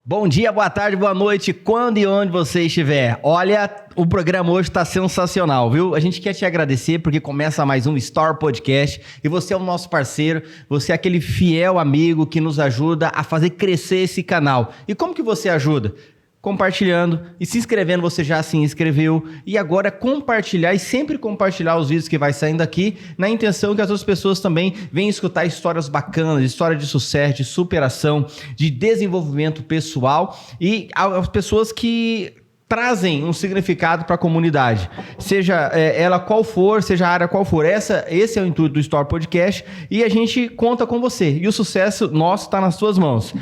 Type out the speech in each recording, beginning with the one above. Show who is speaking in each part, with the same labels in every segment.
Speaker 1: Bom dia, boa tarde, boa noite, quando e onde você estiver. Olha, o programa hoje está sensacional, viu? A gente quer te agradecer porque começa mais um Store Podcast e você é o nosso parceiro, você é aquele fiel amigo que nos ajuda a fazer crescer esse canal. E como que você ajuda? Compartilhando e se inscrevendo, você já se inscreveu, e agora compartilhar e sempre compartilhar os vídeos que vai saindo aqui, na intenção que as outras pessoas também venham escutar histórias bacanas, história de sucesso, de superação, de desenvolvimento pessoal e as pessoas que trazem um significado para a comunidade, seja ela qual for, seja a área qual for. Esse é o intuito do Store Podcast e a gente conta com você. E o sucesso nosso está nas suas mãos.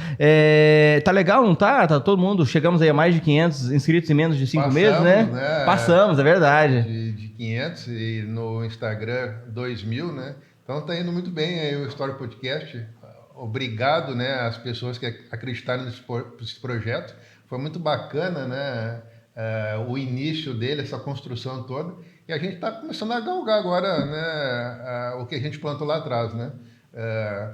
Speaker 1: Tá legal, não tá? Tá todo mundo, chegamos aí a mais de 500 inscritos em menos de 5 meses, né? Passamos, é verdade.
Speaker 2: De 500 e no Instagram 2.000, né? Então tá indo muito bem aí o Store Podcast. Obrigado, né, às pessoas que acreditaram nesse projeto. Foi muito bacana, né? O início dele, essa construção toda, e a gente está começando a galgar agora, né, o que a gente plantou lá atrás, né?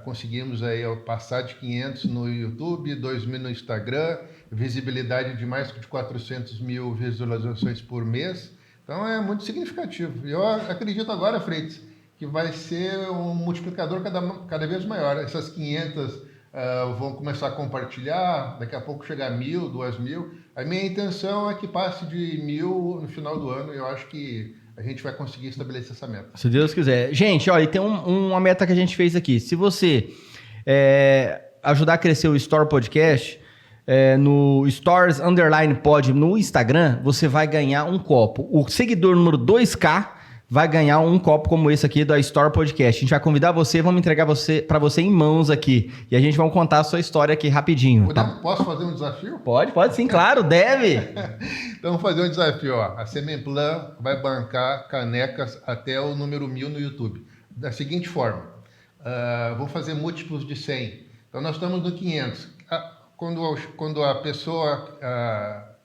Speaker 2: Conseguimos aí passar de 500 no YouTube, 2.000 no Instagram, visibilidade de mais de 400 mil visualizações por mês, então é muito significativo. Eu acredito agora, Freitas, que vai ser um multiplicador cada vez maior. Essas 500 vão começar a compartilhar, daqui a pouco chegar a 1.000, 2.000. A minha intenção é que passe de 1.000 no final do ano, e eu acho que a gente vai conseguir estabelecer essa meta.
Speaker 1: Se Deus quiser. Gente, olha, tem uma meta que a gente fez aqui. Se você ajudar a crescer o Store Podcast, no Stores_Pod no Instagram, você vai ganhar um copo. O seguidor número 2K vai ganhar um copo como esse aqui da Store Podcast. A gente vai convidar você, vamos entregar para você em mãos aqui. E a gente vai contar a sua história aqui rapidinho.
Speaker 2: Posso fazer um desafio?
Speaker 1: Pode sim, claro, deve.
Speaker 2: Então vamos fazer um desafio. A Sememplan vai bancar canecas até o número 1.000 no YouTube. Da seguinte forma, vou fazer múltiplos de 100. Então nós estamos no 500. Quando a pessoa,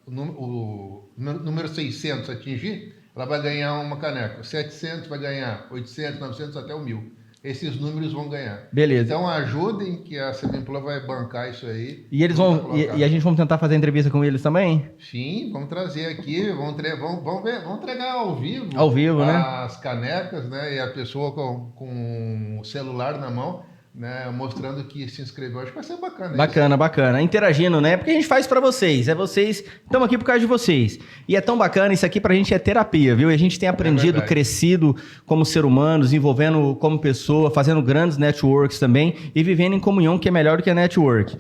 Speaker 2: o número 600 atingir, ela vai ganhar uma caneca. 700 vai ganhar, 800, 900 até o 1.000. Esses números vão ganhar.
Speaker 1: Beleza.
Speaker 2: Então ajudem que a Sememplan vai bancar isso aí.
Speaker 1: E eles vão e a gente vai tentar fazer entrevista com eles também?
Speaker 2: Sim, vamos trazer aqui, vamos entregar ao vivo.
Speaker 1: Ao vivo, né?
Speaker 2: As canecas, né? E a pessoa com o celular na mão, né, mostrando que se inscreveu. Acho que vai ser bacana.
Speaker 1: Bacana. Interagindo, né? Porque a gente faz pra vocês. Vocês estamos aqui por causa de vocês. E é tão bacana, isso aqui pra gente é terapia, viu? E a gente tem aprendido, crescido como ser humano, desenvolvendo como pessoa, fazendo grandes networks também e vivendo em comunhão, que é melhor do que a network.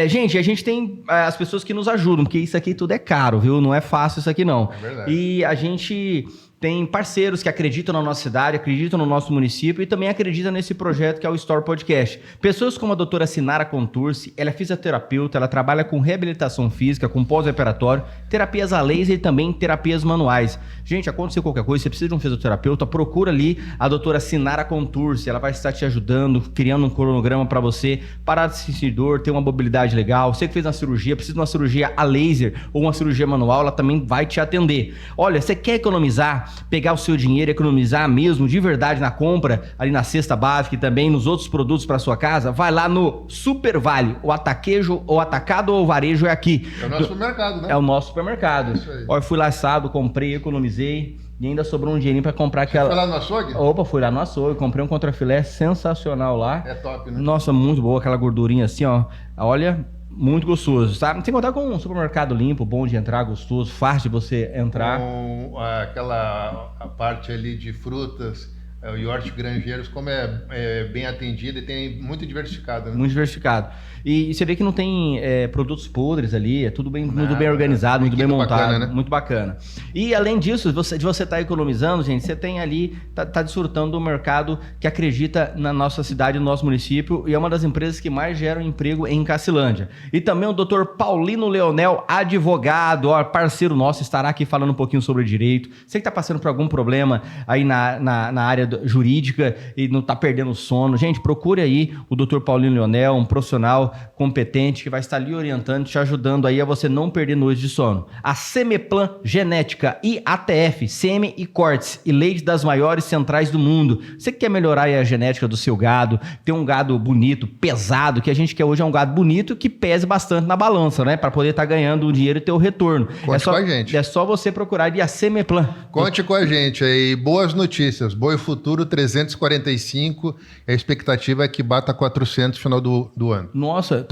Speaker 1: Gente, a gente tem as pessoas que nos ajudam, porque isso aqui tudo é caro, viu? Não é fácil isso aqui, não.
Speaker 2: É verdade.
Speaker 1: E a gente tem parceiros que acreditam na nossa cidade, acreditam no nosso município e também acreditam nesse projeto que é o Store Podcast. Pessoas como a doutora Sinara Contursi, ela é fisioterapeuta, ela trabalha com reabilitação física, com pós-operatório, terapias a laser e também terapias manuais. Gente, aconteceu qualquer coisa, você precisa de um fisioterapeuta, procura ali a doutora Sinara Contursi, ela vai estar te ajudando, criando um cronograma para você parar de sentir dor, ter uma mobilidade legal. Você que fez uma cirurgia, precisa de uma cirurgia a laser ou uma cirurgia manual, ela também vai te atender. Olha, você quer economizar, pegar o seu dinheiro, economizar mesmo de verdade na compra, ali na cesta básica e também nos outros produtos para sua casa, vai lá no Super Vale, o ataquejo, ou atacado ou varejo é aqui.
Speaker 2: É o nosso supermercado, né?
Speaker 1: É o nosso supermercado.
Speaker 2: Isso aí.
Speaker 1: Olha, eu fui lá assado, comprei, economizei e ainda sobrou um dinheirinho para comprar aquela...
Speaker 2: Você foi lá no açougue?
Speaker 1: Opa, fui lá no açougue, comprei um contrafilé sensacional lá.
Speaker 2: É top, né?
Speaker 1: Nossa, muito boa, aquela gordurinha assim, ó. Olha... Muito gostoso, sabe? Sem contar com um supermercado limpo, bom de entrar, gostoso, fácil de você entrar.
Speaker 2: Com a parte ali de frutas, e hortigranjeiros, como é bem atendido e tem muito diversificado, né?
Speaker 1: Muito diversificado. E você vê que não tem produtos podres ali, é tudo muito bem organizado, muito bem montado, bacana, né? Muito bacana. E além disso, de você estar economizando, gente, você tem ali, tá desfrutando do mercado que acredita na nossa cidade, no nosso município, e é uma das empresas que mais geram emprego em Cacilândia. E também o Dr. Paulino Leonel, advogado, ó, parceiro nosso, estará aqui falando um pouquinho sobre direito. Você que está passando por algum problema aí na área jurídica e não está perdendo sono. Gente, procure aí o Dr. Paulinho Leonel, um profissional competente que vai estar lhe orientando, te ajudando aí a você não perder noites de sono. A Semeplan Genética e ATF, sêmen e cortes e leite das maiores centrais do mundo. Você que quer melhorar aí a genética do seu gado, ter um gado bonito, pesado, que a gente quer hoje é um gado bonito que pese bastante na balança, né? Para poder estar ganhando o dinheiro e ter o retorno.
Speaker 2: Conte com a gente.
Speaker 1: É só você procurar a Semeplan.
Speaker 2: Conte com a gente aí. Boas notícias. Boi futuro 345. A expectativa é que bata 400 no final do ano.
Speaker 1: Nossa,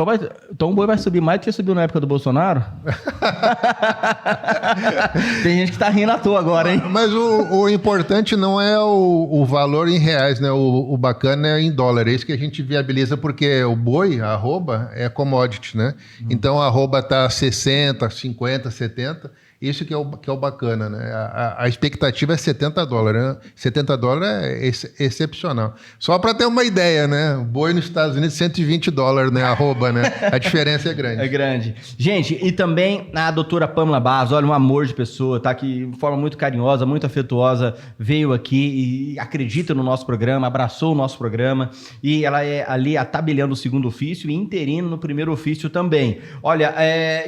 Speaker 1: então o boi vai subir mais do que subiu na época do Bolsonaro? Tem gente que tá rindo à toa agora, hein?
Speaker 2: Mas o importante não é o valor em reais, né? O bacana é em dólar. É isso que a gente viabiliza, porque o boi, a arroba, é commodity, né? Então a arroba tá 60, 50, 70. Isso que é o bacana, né? A expectativa é $70, né? $70 é excepcional. Só para ter uma ideia, né? O boi nos Estados Unidos, $120, né? Arroba, né? A diferença é grande.
Speaker 1: É grande. Gente, e também a doutora Pamela Barros, olha, um amor de pessoa, tá? Que de forma muito carinhosa, muito afetuosa, veio aqui e acredita no nosso programa, abraçou o nosso programa. E ela é ali a tabelião do segundo ofício e interino no primeiro ofício também. Olha,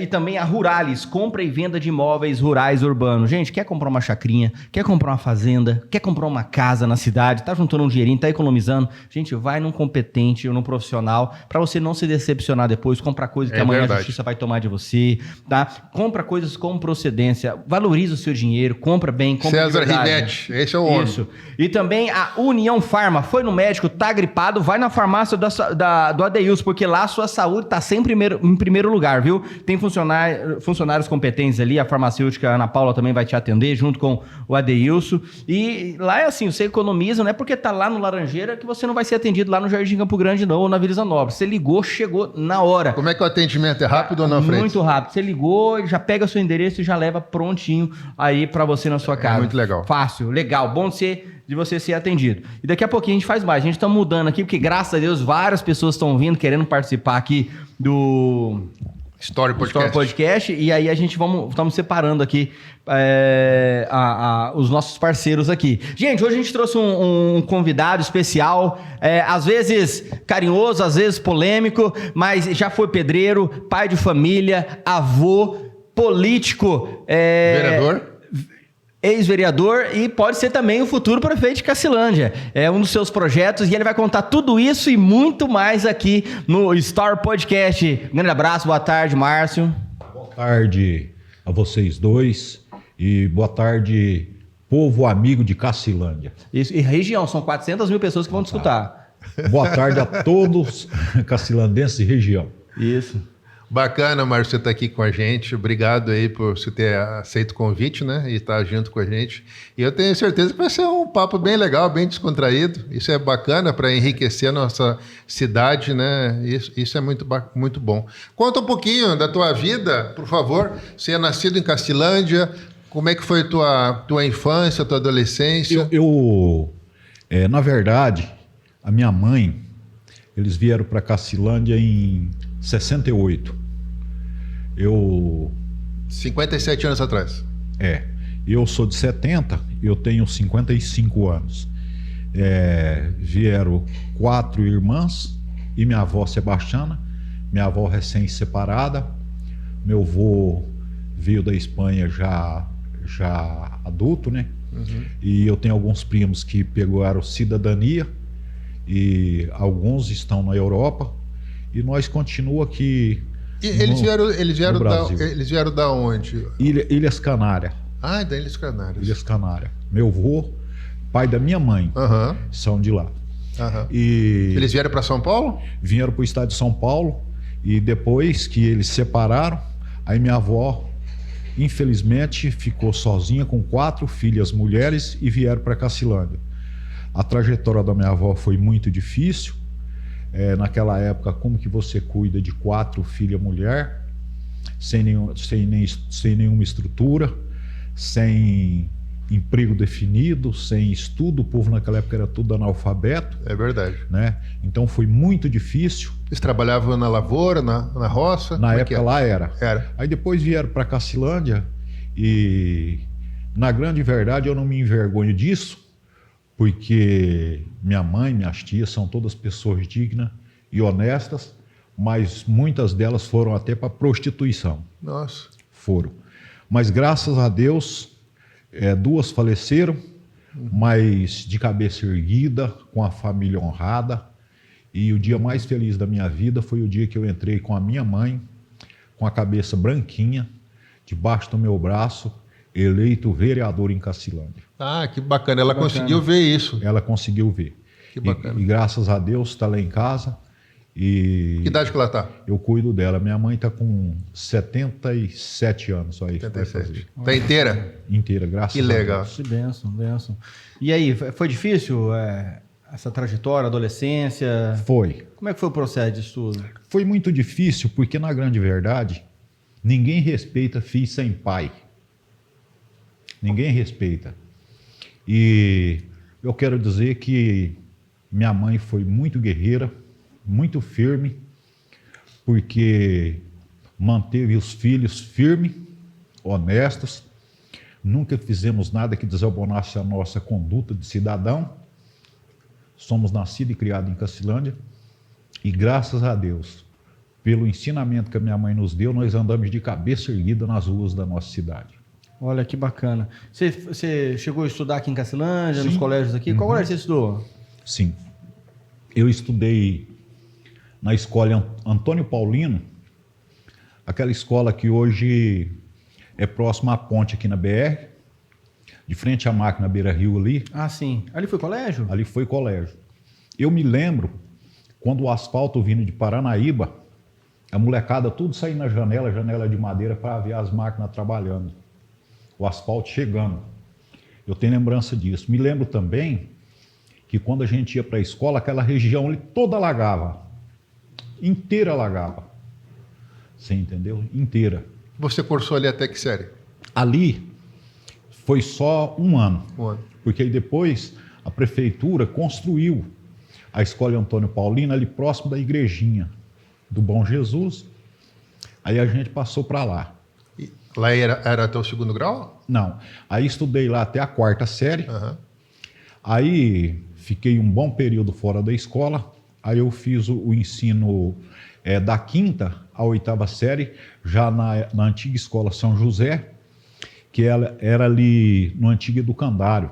Speaker 1: e também a Ruralis, compra e venda de imóveis rurais urbanos. Gente, quer comprar uma chacrinha, quer comprar uma fazenda, quer comprar uma casa na cidade, tá juntando um dinheirinho, tá economizando, gente, vai num competente ou num profissional para você não se decepcionar depois, comprar coisas que amanhã a justiça vai tomar de você, tá? Compra coisas com procedência, valoriza o seu dinheiro, compra bem, compra
Speaker 2: César Rivete, esse é o homem. Isso.
Speaker 1: E também a União Farma, foi no médico, tá gripado, vai na farmácia do Adeilson, porque lá a sua saúde tá sempre em primeiro lugar, viu? Tem funcionários competentes ali, a farmacêutica Ana Paula também vai te atender, junto com o Adeilson. E lá é assim, você economiza, não é porque tá lá no Laranjeira que você não vai ser atendido lá no Jardim Campo Grande não, ou na Vila Nobre. Você ligou, chegou na hora.
Speaker 2: Como é que o atendimento é rápido ou não, Fred?
Speaker 1: Muito rápido. Você ligou, já pega o seu endereço e já leva prontinho aí para você na sua casa.
Speaker 2: É muito legal.
Speaker 1: Fácil, legal, bom de você ser atendido. E daqui a pouquinho a gente faz mais. A gente tá mudando aqui, porque graças a Deus várias pessoas estão vindo, querendo participar aqui do
Speaker 2: Story
Speaker 1: Podcast, e aí a gente estamos separando aqui os nossos parceiros aqui. Gente, hoje a gente trouxe um convidado especial, às vezes carinhoso, às vezes polêmico, mas já foi pedreiro, pai de família, avô, político,
Speaker 2: vereador.
Speaker 1: Ex-vereador e pode ser também o futuro prefeito de Cacilândia. É um dos seus projetos e ele vai contar tudo isso e muito mais aqui no Story Podcast. Grande abraço, boa tarde, Márcio.
Speaker 3: Boa tarde a vocês dois e boa tarde, povo amigo de Cacilândia.
Speaker 1: Isso, e região, são 400 mil pessoas que vão te escutar.
Speaker 3: Boa tarde a todos cacilandenses e região.
Speaker 1: Isso.
Speaker 2: Bacana, Márcio, você estar aqui com a gente. Obrigado aí por você ter aceito o convite, né? E estar junto com a gente. E eu tenho certeza que vai ser um papo bem legal, bem descontraído. Isso é bacana para enriquecer a nossa cidade, né? Isso é muito bom. Conta um pouquinho da tua vida, por favor. Você é nascido em Cacilândia. Como é que foi tua infância, tua adolescência?
Speaker 3: Na verdade, a minha mãe, eles vieram para Cacilândia em 68.
Speaker 2: 57 anos atrás.
Speaker 3: Eu sou de 70, eu tenho 55 anos. Vieram 4 irmãs e minha avó Sebastiana, minha avó recém-separada. Meu avô veio da Espanha já adulto, né? Uhum. E eu tenho alguns primos que pegaram cidadania e alguns estão na Europa. E nós continuamos aqui.
Speaker 2: Eles vieram da onde?
Speaker 3: Ilhas Canárias.
Speaker 2: Ah, da Ilhas Canárias.
Speaker 3: Ilhas Canárias. Meu avô, pai da minha mãe, são de lá. E
Speaker 2: eles vieram para São Paulo?
Speaker 3: Vieram para o estado de São Paulo. E depois que eles se separaram, aí minha avó, infelizmente, ficou sozinha com 4 filhas mulheres e vieram para Cacilândia. A trajetória da minha avó foi muito difícil. Naquela época, como que você cuida de 4 filhas mulher, sem nenhuma estrutura, sem emprego definido, sem estudo? O povo naquela época era tudo analfabeto.
Speaker 2: É verdade.
Speaker 3: Né? Então foi muito difícil.
Speaker 2: Eles trabalhavam na lavoura, na roça?
Speaker 3: Na época lá era. Aí depois vieram para Cacilândia e, na grande verdade, eu não me envergonho disso, porque minha mãe, minhas tias são todas pessoas dignas e honestas, mas muitas delas foram até para prostituição.
Speaker 2: Nossa.
Speaker 3: Foram. Mas graças a Deus, 2 faleceram, mas de cabeça erguida, com a família honrada. E o dia mais feliz da minha vida foi o dia que eu entrei com a minha mãe, com a cabeça branquinha, debaixo do meu braço, eleito vereador em Cacilândia.
Speaker 2: Ah, que bacana. Ela conseguiu ver isso.
Speaker 3: Ela conseguiu ver.
Speaker 2: Que bacana.
Speaker 3: E graças a Deus está lá em casa. E
Speaker 2: Que idade que ela está?
Speaker 3: eu cuido dela. Minha mãe está com 77 anos. Só aí,
Speaker 2: 77. Está inteira?
Speaker 3: Inteira, graças a Deus.
Speaker 2: Que legal.
Speaker 1: Que bênção, bênção. E aí, foi difícil essa trajetória, adolescência?
Speaker 3: Foi.
Speaker 1: Como é que foi o processo de estudo?
Speaker 3: Foi muito difícil porque, na grande verdade, ninguém respeita filho sem pai. Ninguém respeita. E eu quero dizer que minha mãe foi muito guerreira, muito firme, porque manteve os filhos firmes, honestos. Nunca fizemos nada que desabonasse a nossa conduta de cidadão. Somos nascidos e criados em Cacilândia. E graças a Deus, pelo ensinamento que a minha mãe nos deu, nós andamos de cabeça erguida nas ruas da nossa cidade.
Speaker 1: Olha que bacana. Você chegou a estudar aqui em Cacilândia, nos
Speaker 3: Sim.
Speaker 1: colégios aqui? Qual colégio você estudou?
Speaker 3: Sim. Eu estudei na escola Antônio Paulino, aquela escola que hoje é próxima à ponte aqui na BR, de frente à máquina Beira Rio ali.
Speaker 1: Ah, sim. Ali foi colégio?
Speaker 3: Ali foi colégio. Eu me lembro, quando o asfalto vindo de Paranaíba, a molecada tudo saindo na janela de madeira para ver as máquinas trabalhando. O asfalto chegando. Eu tenho lembrança disso. Me lembro também que quando a gente ia para a escola, aquela região ali toda alagava. Inteira alagava. Você entendeu? Inteira.
Speaker 2: Você cursou ali até que série?
Speaker 3: Ali foi só um ano.
Speaker 2: Um ano.
Speaker 3: Porque aí depois a prefeitura construiu a escola Antônio Paulino ali próximo da igrejinha do Bom Jesus. Aí a gente passou para lá.
Speaker 2: E lá era até o 2º grau?
Speaker 3: Não. Aí estudei lá até a 4ª série.
Speaker 2: Uhum.
Speaker 3: Aí fiquei um bom período fora da escola. Aí eu fiz o ensino da 5ª à 8ª série, já na antiga escola São José, que ela era ali no antigo educandário,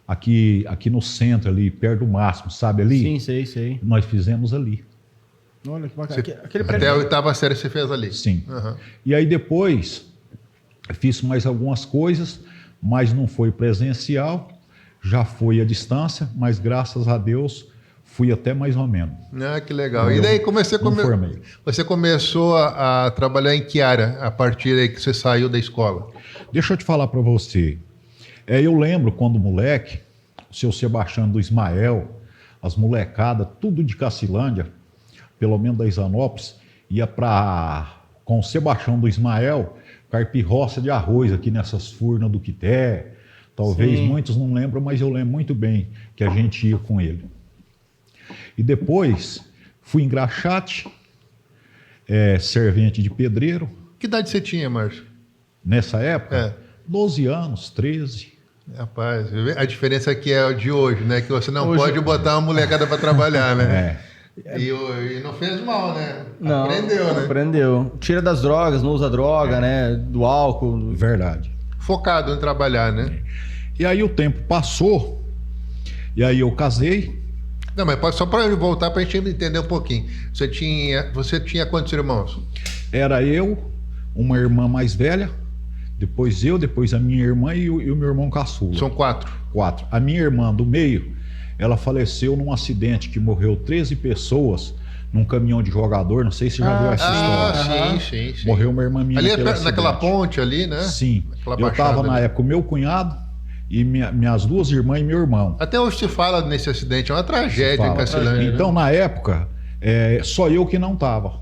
Speaker 3: aqui no centro, ali perto do Máximo, sabe ali?
Speaker 1: Sim, sei.
Speaker 3: Nós fizemos ali.
Speaker 1: Olha que bacana. Aquele
Speaker 2: Até a 8ª série você fez ali?
Speaker 3: Sim.
Speaker 2: Uhum.
Speaker 3: E aí depois fiz mais algumas coisas, mas não foi presencial, já foi à distância, mas graças a Deus fui até mais ou menos.
Speaker 2: Ah, que legal. E daí você começou a trabalhar em que área a partir aí que você saiu da escola?
Speaker 3: Deixa eu te falar para você. Eu lembro quando moleque, o seu Sebastião do Ismael, as molecadas, tudo de Cacilândia, pelo menos da Isanópolis, ia com o Sebastião do Ismael, carpir roça de arroz aqui nessas furnas do Quité. Talvez
Speaker 1: Sim.
Speaker 3: muitos não lembram, mas eu lembro muito bem que a gente ia com ele. E depois fui em Graxate, servente de pedreiro.
Speaker 2: Que idade você tinha, Márcio?
Speaker 3: Nessa época, 12 anos, 13.
Speaker 2: Rapaz, a diferença aqui é de hoje, né? Que você não pode botar uma molecada para trabalhar, né? E não fez mal, né?
Speaker 1: Não,
Speaker 2: Aprendeu, né?
Speaker 1: Aprendeu. Tira das drogas, não usa droga, né? Do álcool.
Speaker 3: Verdade.
Speaker 2: Focado em trabalhar, né?
Speaker 3: E aí o tempo passou, e aí eu casei.
Speaker 2: Não, mas só para voltar para a gente entender um pouquinho. Você tinha quantos irmãos?
Speaker 3: Era eu, uma irmã mais velha, depois eu, depois a minha irmã e o meu irmão caçula.
Speaker 2: São 4.
Speaker 3: 4. A minha irmã do meio, ela faleceu num acidente que morreu 13 pessoas num caminhão de jogador. Não sei se você já viu essa história.
Speaker 2: Sim.
Speaker 3: Morreu uma irmã minha
Speaker 2: Ali
Speaker 3: acidente.
Speaker 2: naquela ponte ali, né?
Speaker 3: Sim.
Speaker 2: Naquela
Speaker 3: Eu estava
Speaker 2: baixada
Speaker 3: na
Speaker 2: ali.
Speaker 3: época o meu cunhado e minhas 2 irmãs e meu irmão.
Speaker 2: Até hoje se fala nesse acidente, é uma tragédia em
Speaker 3: Fala.
Speaker 2: Cacilândia.
Speaker 3: Então, na época, só eu que não estava.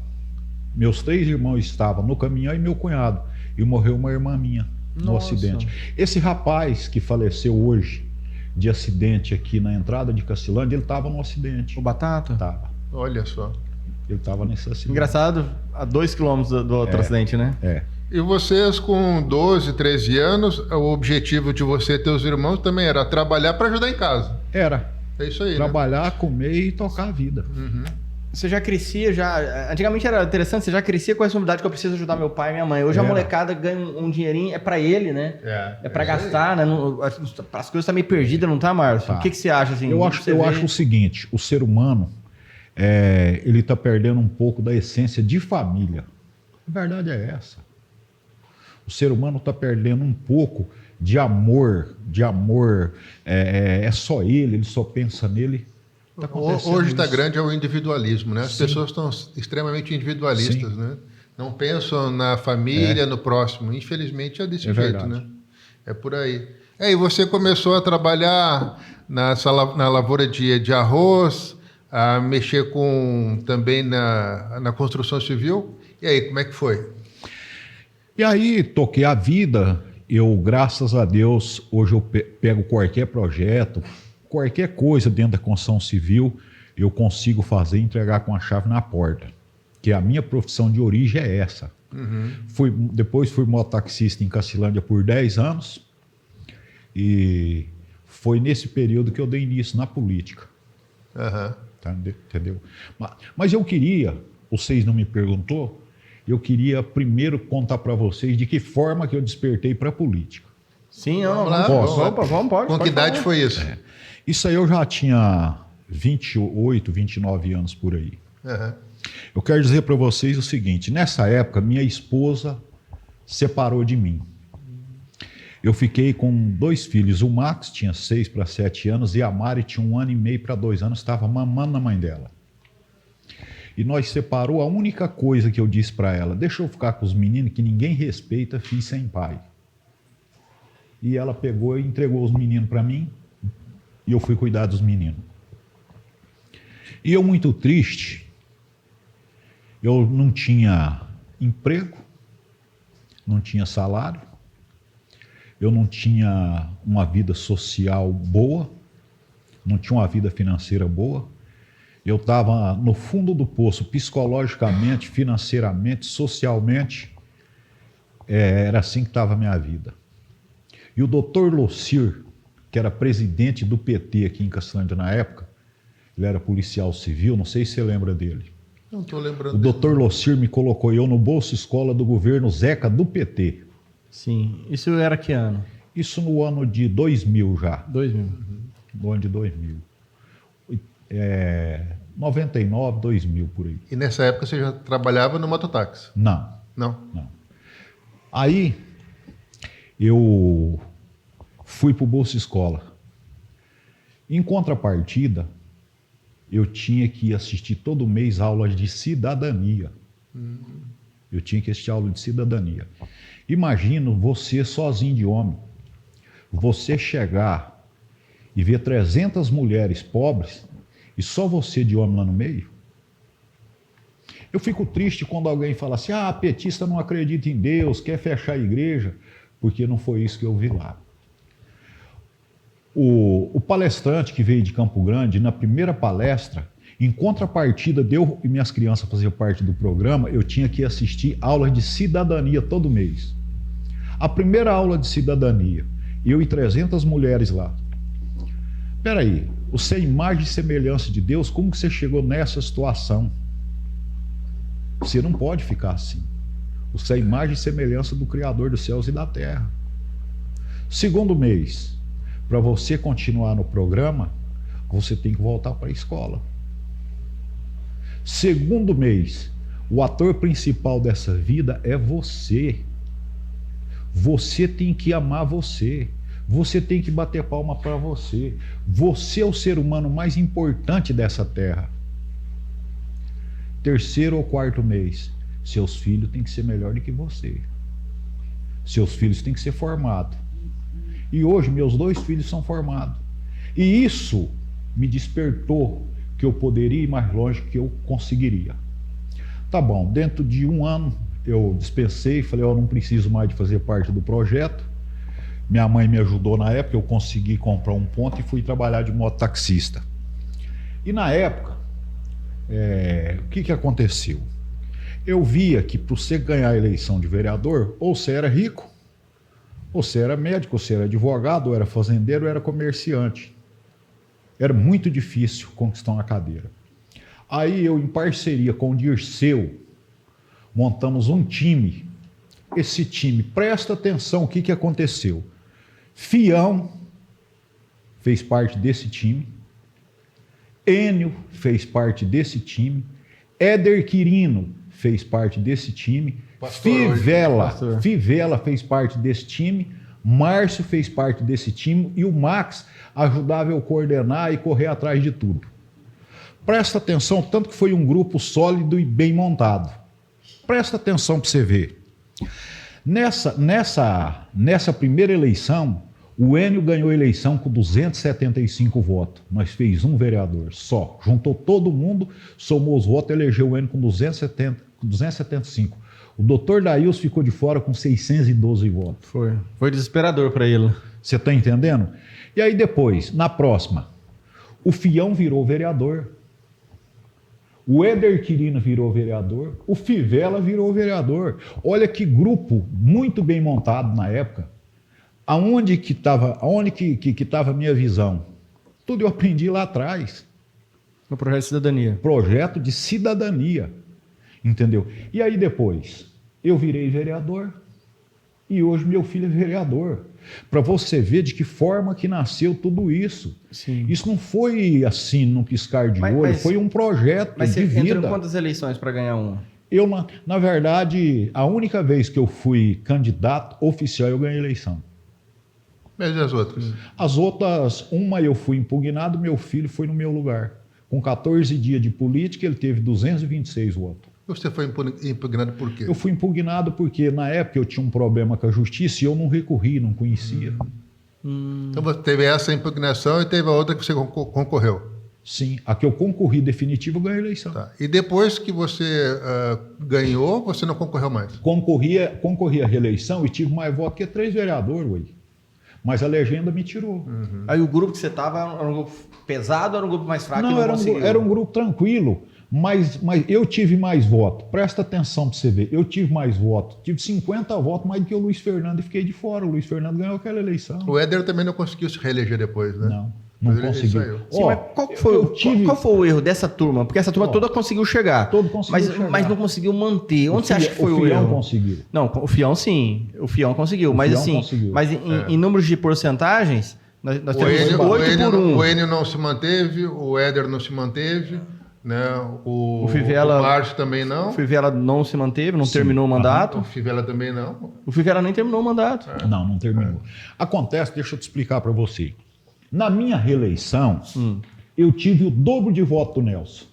Speaker 3: Meus 3 irmãos estavam no caminhão e meu cunhado. E morreu uma irmã minha no
Speaker 1: Nossa.
Speaker 3: acidente. Esse rapaz que faleceu hoje de acidente aqui na entrada de Cacilândia, ele estava no acidente.
Speaker 1: O Batata?
Speaker 3: Tava.
Speaker 2: Olha só.
Speaker 3: Ele estava nesse acidente.
Speaker 1: Engraçado, a 2 quilômetros do outro acidente, né?
Speaker 2: E vocês com 12, 13 anos, o objetivo de você e teus irmãos também era trabalhar para ajudar em casa.
Speaker 3: Era.
Speaker 2: É isso aí,
Speaker 3: Trabalhar, comer e tocar a vida.
Speaker 1: Você já crescia, antigamente era interessante, você já crescia com a responsabilidade que eu preciso ajudar meu pai e minha mãe. Hoje a molecada ganha um dinheirinho, é pra ele, né? É pra gastar, né? As coisas tá meio perdidas, não tá, Márcio?
Speaker 3: Tá.
Speaker 1: O que você acha, assim?
Speaker 3: Eu acho o seguinte, o ser humano, ele tá perdendo um pouco da essência de família. A verdade é essa. O ser humano tá perdendo um pouco de amor, é só ele só pensa nele.
Speaker 2: Hoje está grande é o individualismo, né? As pessoas estão extremamente individualistas, né? Não pensam na família, no próximo. Infelizmente é desse jeito,
Speaker 3: verdade.
Speaker 2: né? É por aí. E você começou a trabalhar na lavoura de arroz, a mexer também na construção civil. E aí, como é que foi?
Speaker 3: E aí, toquei a vida. Eu, graças a Deus, hoje eu pego qualquer projeto, qualquer coisa dentro da construção civil, eu consigo fazer e entregar com a chave na porta. Que a minha profissão de origem é essa. Depois fui mototaxista em Cacilândia por 10 anos e foi nesse período que eu dei início na política. Tá, entendeu? Mas eu queria, vocês não me perguntou, eu queria primeiro contar para vocês de que forma que eu despertei para a política.
Speaker 1: Sim,
Speaker 2: vamos. Com que idade foi isso?
Speaker 3: Isso aí eu já tinha 28, 29 anos por aí. Eu quero dizer para vocês o seguinte, nessa época minha esposa separou de mim. Eu fiquei com 2 filhos, o Max tinha 6 para 7 anos e a Mari tinha 1 ano e meio para 2 anos, estava mamando na mãe dela. E nós separou, a única coisa que eu disse para ela, deixa eu ficar com os meninos que ninguém respeita, filho sem pai. E ela pegou e entregou os meninos para mim e eu fui cuidar dos meninos. E eu muito triste, eu não tinha emprego, não tinha salário, eu não tinha uma vida social boa, não tinha uma vida financeira boa. Eu estava no fundo do poço, psicologicamente, financeiramente, socialmente. Era assim que estava a minha vida. E o doutor Locir, que era presidente do PT aqui em Cacilândia na época, ele era policial civil, não sei se você lembra dele.
Speaker 2: Não estou lembrando.
Speaker 3: O doutor Locir me colocou eu no Bolsa Escola do governo Zeca do PT.
Speaker 1: Sim. Isso era que ano?
Speaker 3: Isso no ano de 2000 já.
Speaker 1: 2000.
Speaker 3: No ano de 2000. 99, 2000 por aí.
Speaker 2: E nessa época você já trabalhava no mototáxi?
Speaker 3: Não.
Speaker 2: Não?
Speaker 3: Não. Aí eu fui para o Bolsa Escola. Em contrapartida, eu tinha que assistir todo mês aulas de cidadania. Eu tinha que assistir aula de cidadania. Imagina você sozinho de homem, você chegar e ver 300 mulheres pobres e só você de homem lá no meio. Eu fico triste quando alguém fala assim, a petista não acredita em Deus, quer fechar a igreja, porque não foi isso que eu vi lá. O palestrante que veio de Campo Grande, na primeira palestra, em contrapartida de eu e minhas crianças faziam parte do programa, eu tinha que assistir aulas de cidadania todo mês. A primeira aula de cidadania, eu e 300 mulheres lá. Peraí, você é imagem e semelhança de Deus, como que você chegou nessa situação? Você não pode ficar assim. Você é imagem e semelhança do Criador dos céus e da terra. Segundo mês, para você continuar no programa, você tem que voltar para a escola. Segundo mês, o ator principal dessa vida é você. Você tem que amar você. Você tem que bater palma para você. Você é o ser humano mais importante dessa terra. Terceiro ou quarto mês, seus filhos têm que ser melhor do que você. Seus filhos têm que ser formados. E hoje meus 2 filhos são formados. E isso me despertou que eu poderia ir mais longe que eu conseguiria. Tá bom, dentro de 1 ano eu dispensei, falei, eu não preciso mais de fazer parte do projeto. Minha mãe me ajudou na época, eu consegui comprar um ponto e fui trabalhar de mototaxista. E na época, o que aconteceu? eu via que para você ganhar a eleição de vereador, ou você era rico, ou você era médico, ou você era advogado, ou era fazendeiro, ou era comerciante. Era muito difícil conquistar uma cadeira. Aí eu, em parceria com o Dirceu, montamos um time. Esse time, presta atenção o que aconteceu. Fião fez parte desse time, Enio fez parte desse time, Éder Quirino fez parte desse time, Fivela fez parte desse time, Márcio fez parte desse time e o Max ajudava eu coordenar e correr atrás de tudo. Presta atenção, tanto que foi um grupo sólido e bem montado. Presta atenção para você ver. Nessa primeira eleição, o Enio ganhou a eleição com 275 votos, mas fez um vereador só. Juntou todo mundo, somou os votos, elegeu o Enio com 275. O doutor Daílson ficou de fora com 612 votos.
Speaker 1: Foi desesperador para ele.
Speaker 3: Você está entendendo? E aí depois, na próxima, o Fião virou vereador. O Éder Quirino virou vereador, o Fivela virou vereador. Olha que grupo muito bem montado na época. Aonde que estava a minha visão? Tudo eu aprendi lá atrás.
Speaker 1: No projeto de cidadania.
Speaker 3: Projeto de cidadania. Entendeu? E aí depois, eu virei vereador e hoje meu filho é vereador. Para você ver de que forma que nasceu tudo isso.
Speaker 1: Sim.
Speaker 3: Isso não foi assim, num piscar de olho, foi um projeto de vida. Mas você entrou
Speaker 1: em quantas eleições para ganhar uma?
Speaker 3: Eu, na verdade, a única vez que eu fui candidato oficial, eu ganhei eleição.
Speaker 2: Mas e as outras?
Speaker 3: As outras, uma eu fui impugnado, meu filho foi no meu lugar. Com 14 dias de política, ele teve 226 votos.
Speaker 2: Você foi impugnado por quê?
Speaker 3: Eu fui impugnado porque, na época, eu tinha um problema com a justiça e eu não recorri, não conhecia.
Speaker 2: Então você teve essa impugnação e teve a outra que você concorreu?
Speaker 3: Sim, a que eu concorri definitivo, eu ganhei a eleição.
Speaker 2: Tá. E depois que você ganhou, você não concorreu mais?
Speaker 3: Concorri à reeleição e tive mais votos que 3 vereadores, ué. Mas a legenda me tirou.
Speaker 1: Aí o grupo que você estava era um grupo pesado ou era um grupo mais fraco?
Speaker 3: Não, era um grupo tranquilo. Mas eu tive mais votos. Presta atenção para você ver. Eu tive mais votos. Tive 50 votos mais do que o Luiz Fernando e fiquei de fora. O Luiz Fernando ganhou aquela eleição.
Speaker 2: O Éder também não conseguiu se reeleger depois, né?
Speaker 3: Não conseguiu.
Speaker 1: Sim, mas qual foi o erro dessa turma? Porque essa turma toda conseguiu chegar. Mas não conseguiu manter. Onde você acha que foi o erro?
Speaker 3: O Fião conseguiu.
Speaker 1: Não, o Fião sim. O Fião conseguiu. Mas em números de porcentagens, nós temos 8 por 1.
Speaker 2: O Enio não se manteve, o Éder não se manteve. Né?
Speaker 1: O
Speaker 2: Márcio também não.
Speaker 1: O Fivela não se manteve, não terminou o mandato.
Speaker 2: O Fivela também não.
Speaker 1: O Fivela nem terminou o mandato.
Speaker 3: Não terminou. Acontece, deixa eu te explicar para você. Na minha reeleição, eu tive o dobro de voto do Nelson.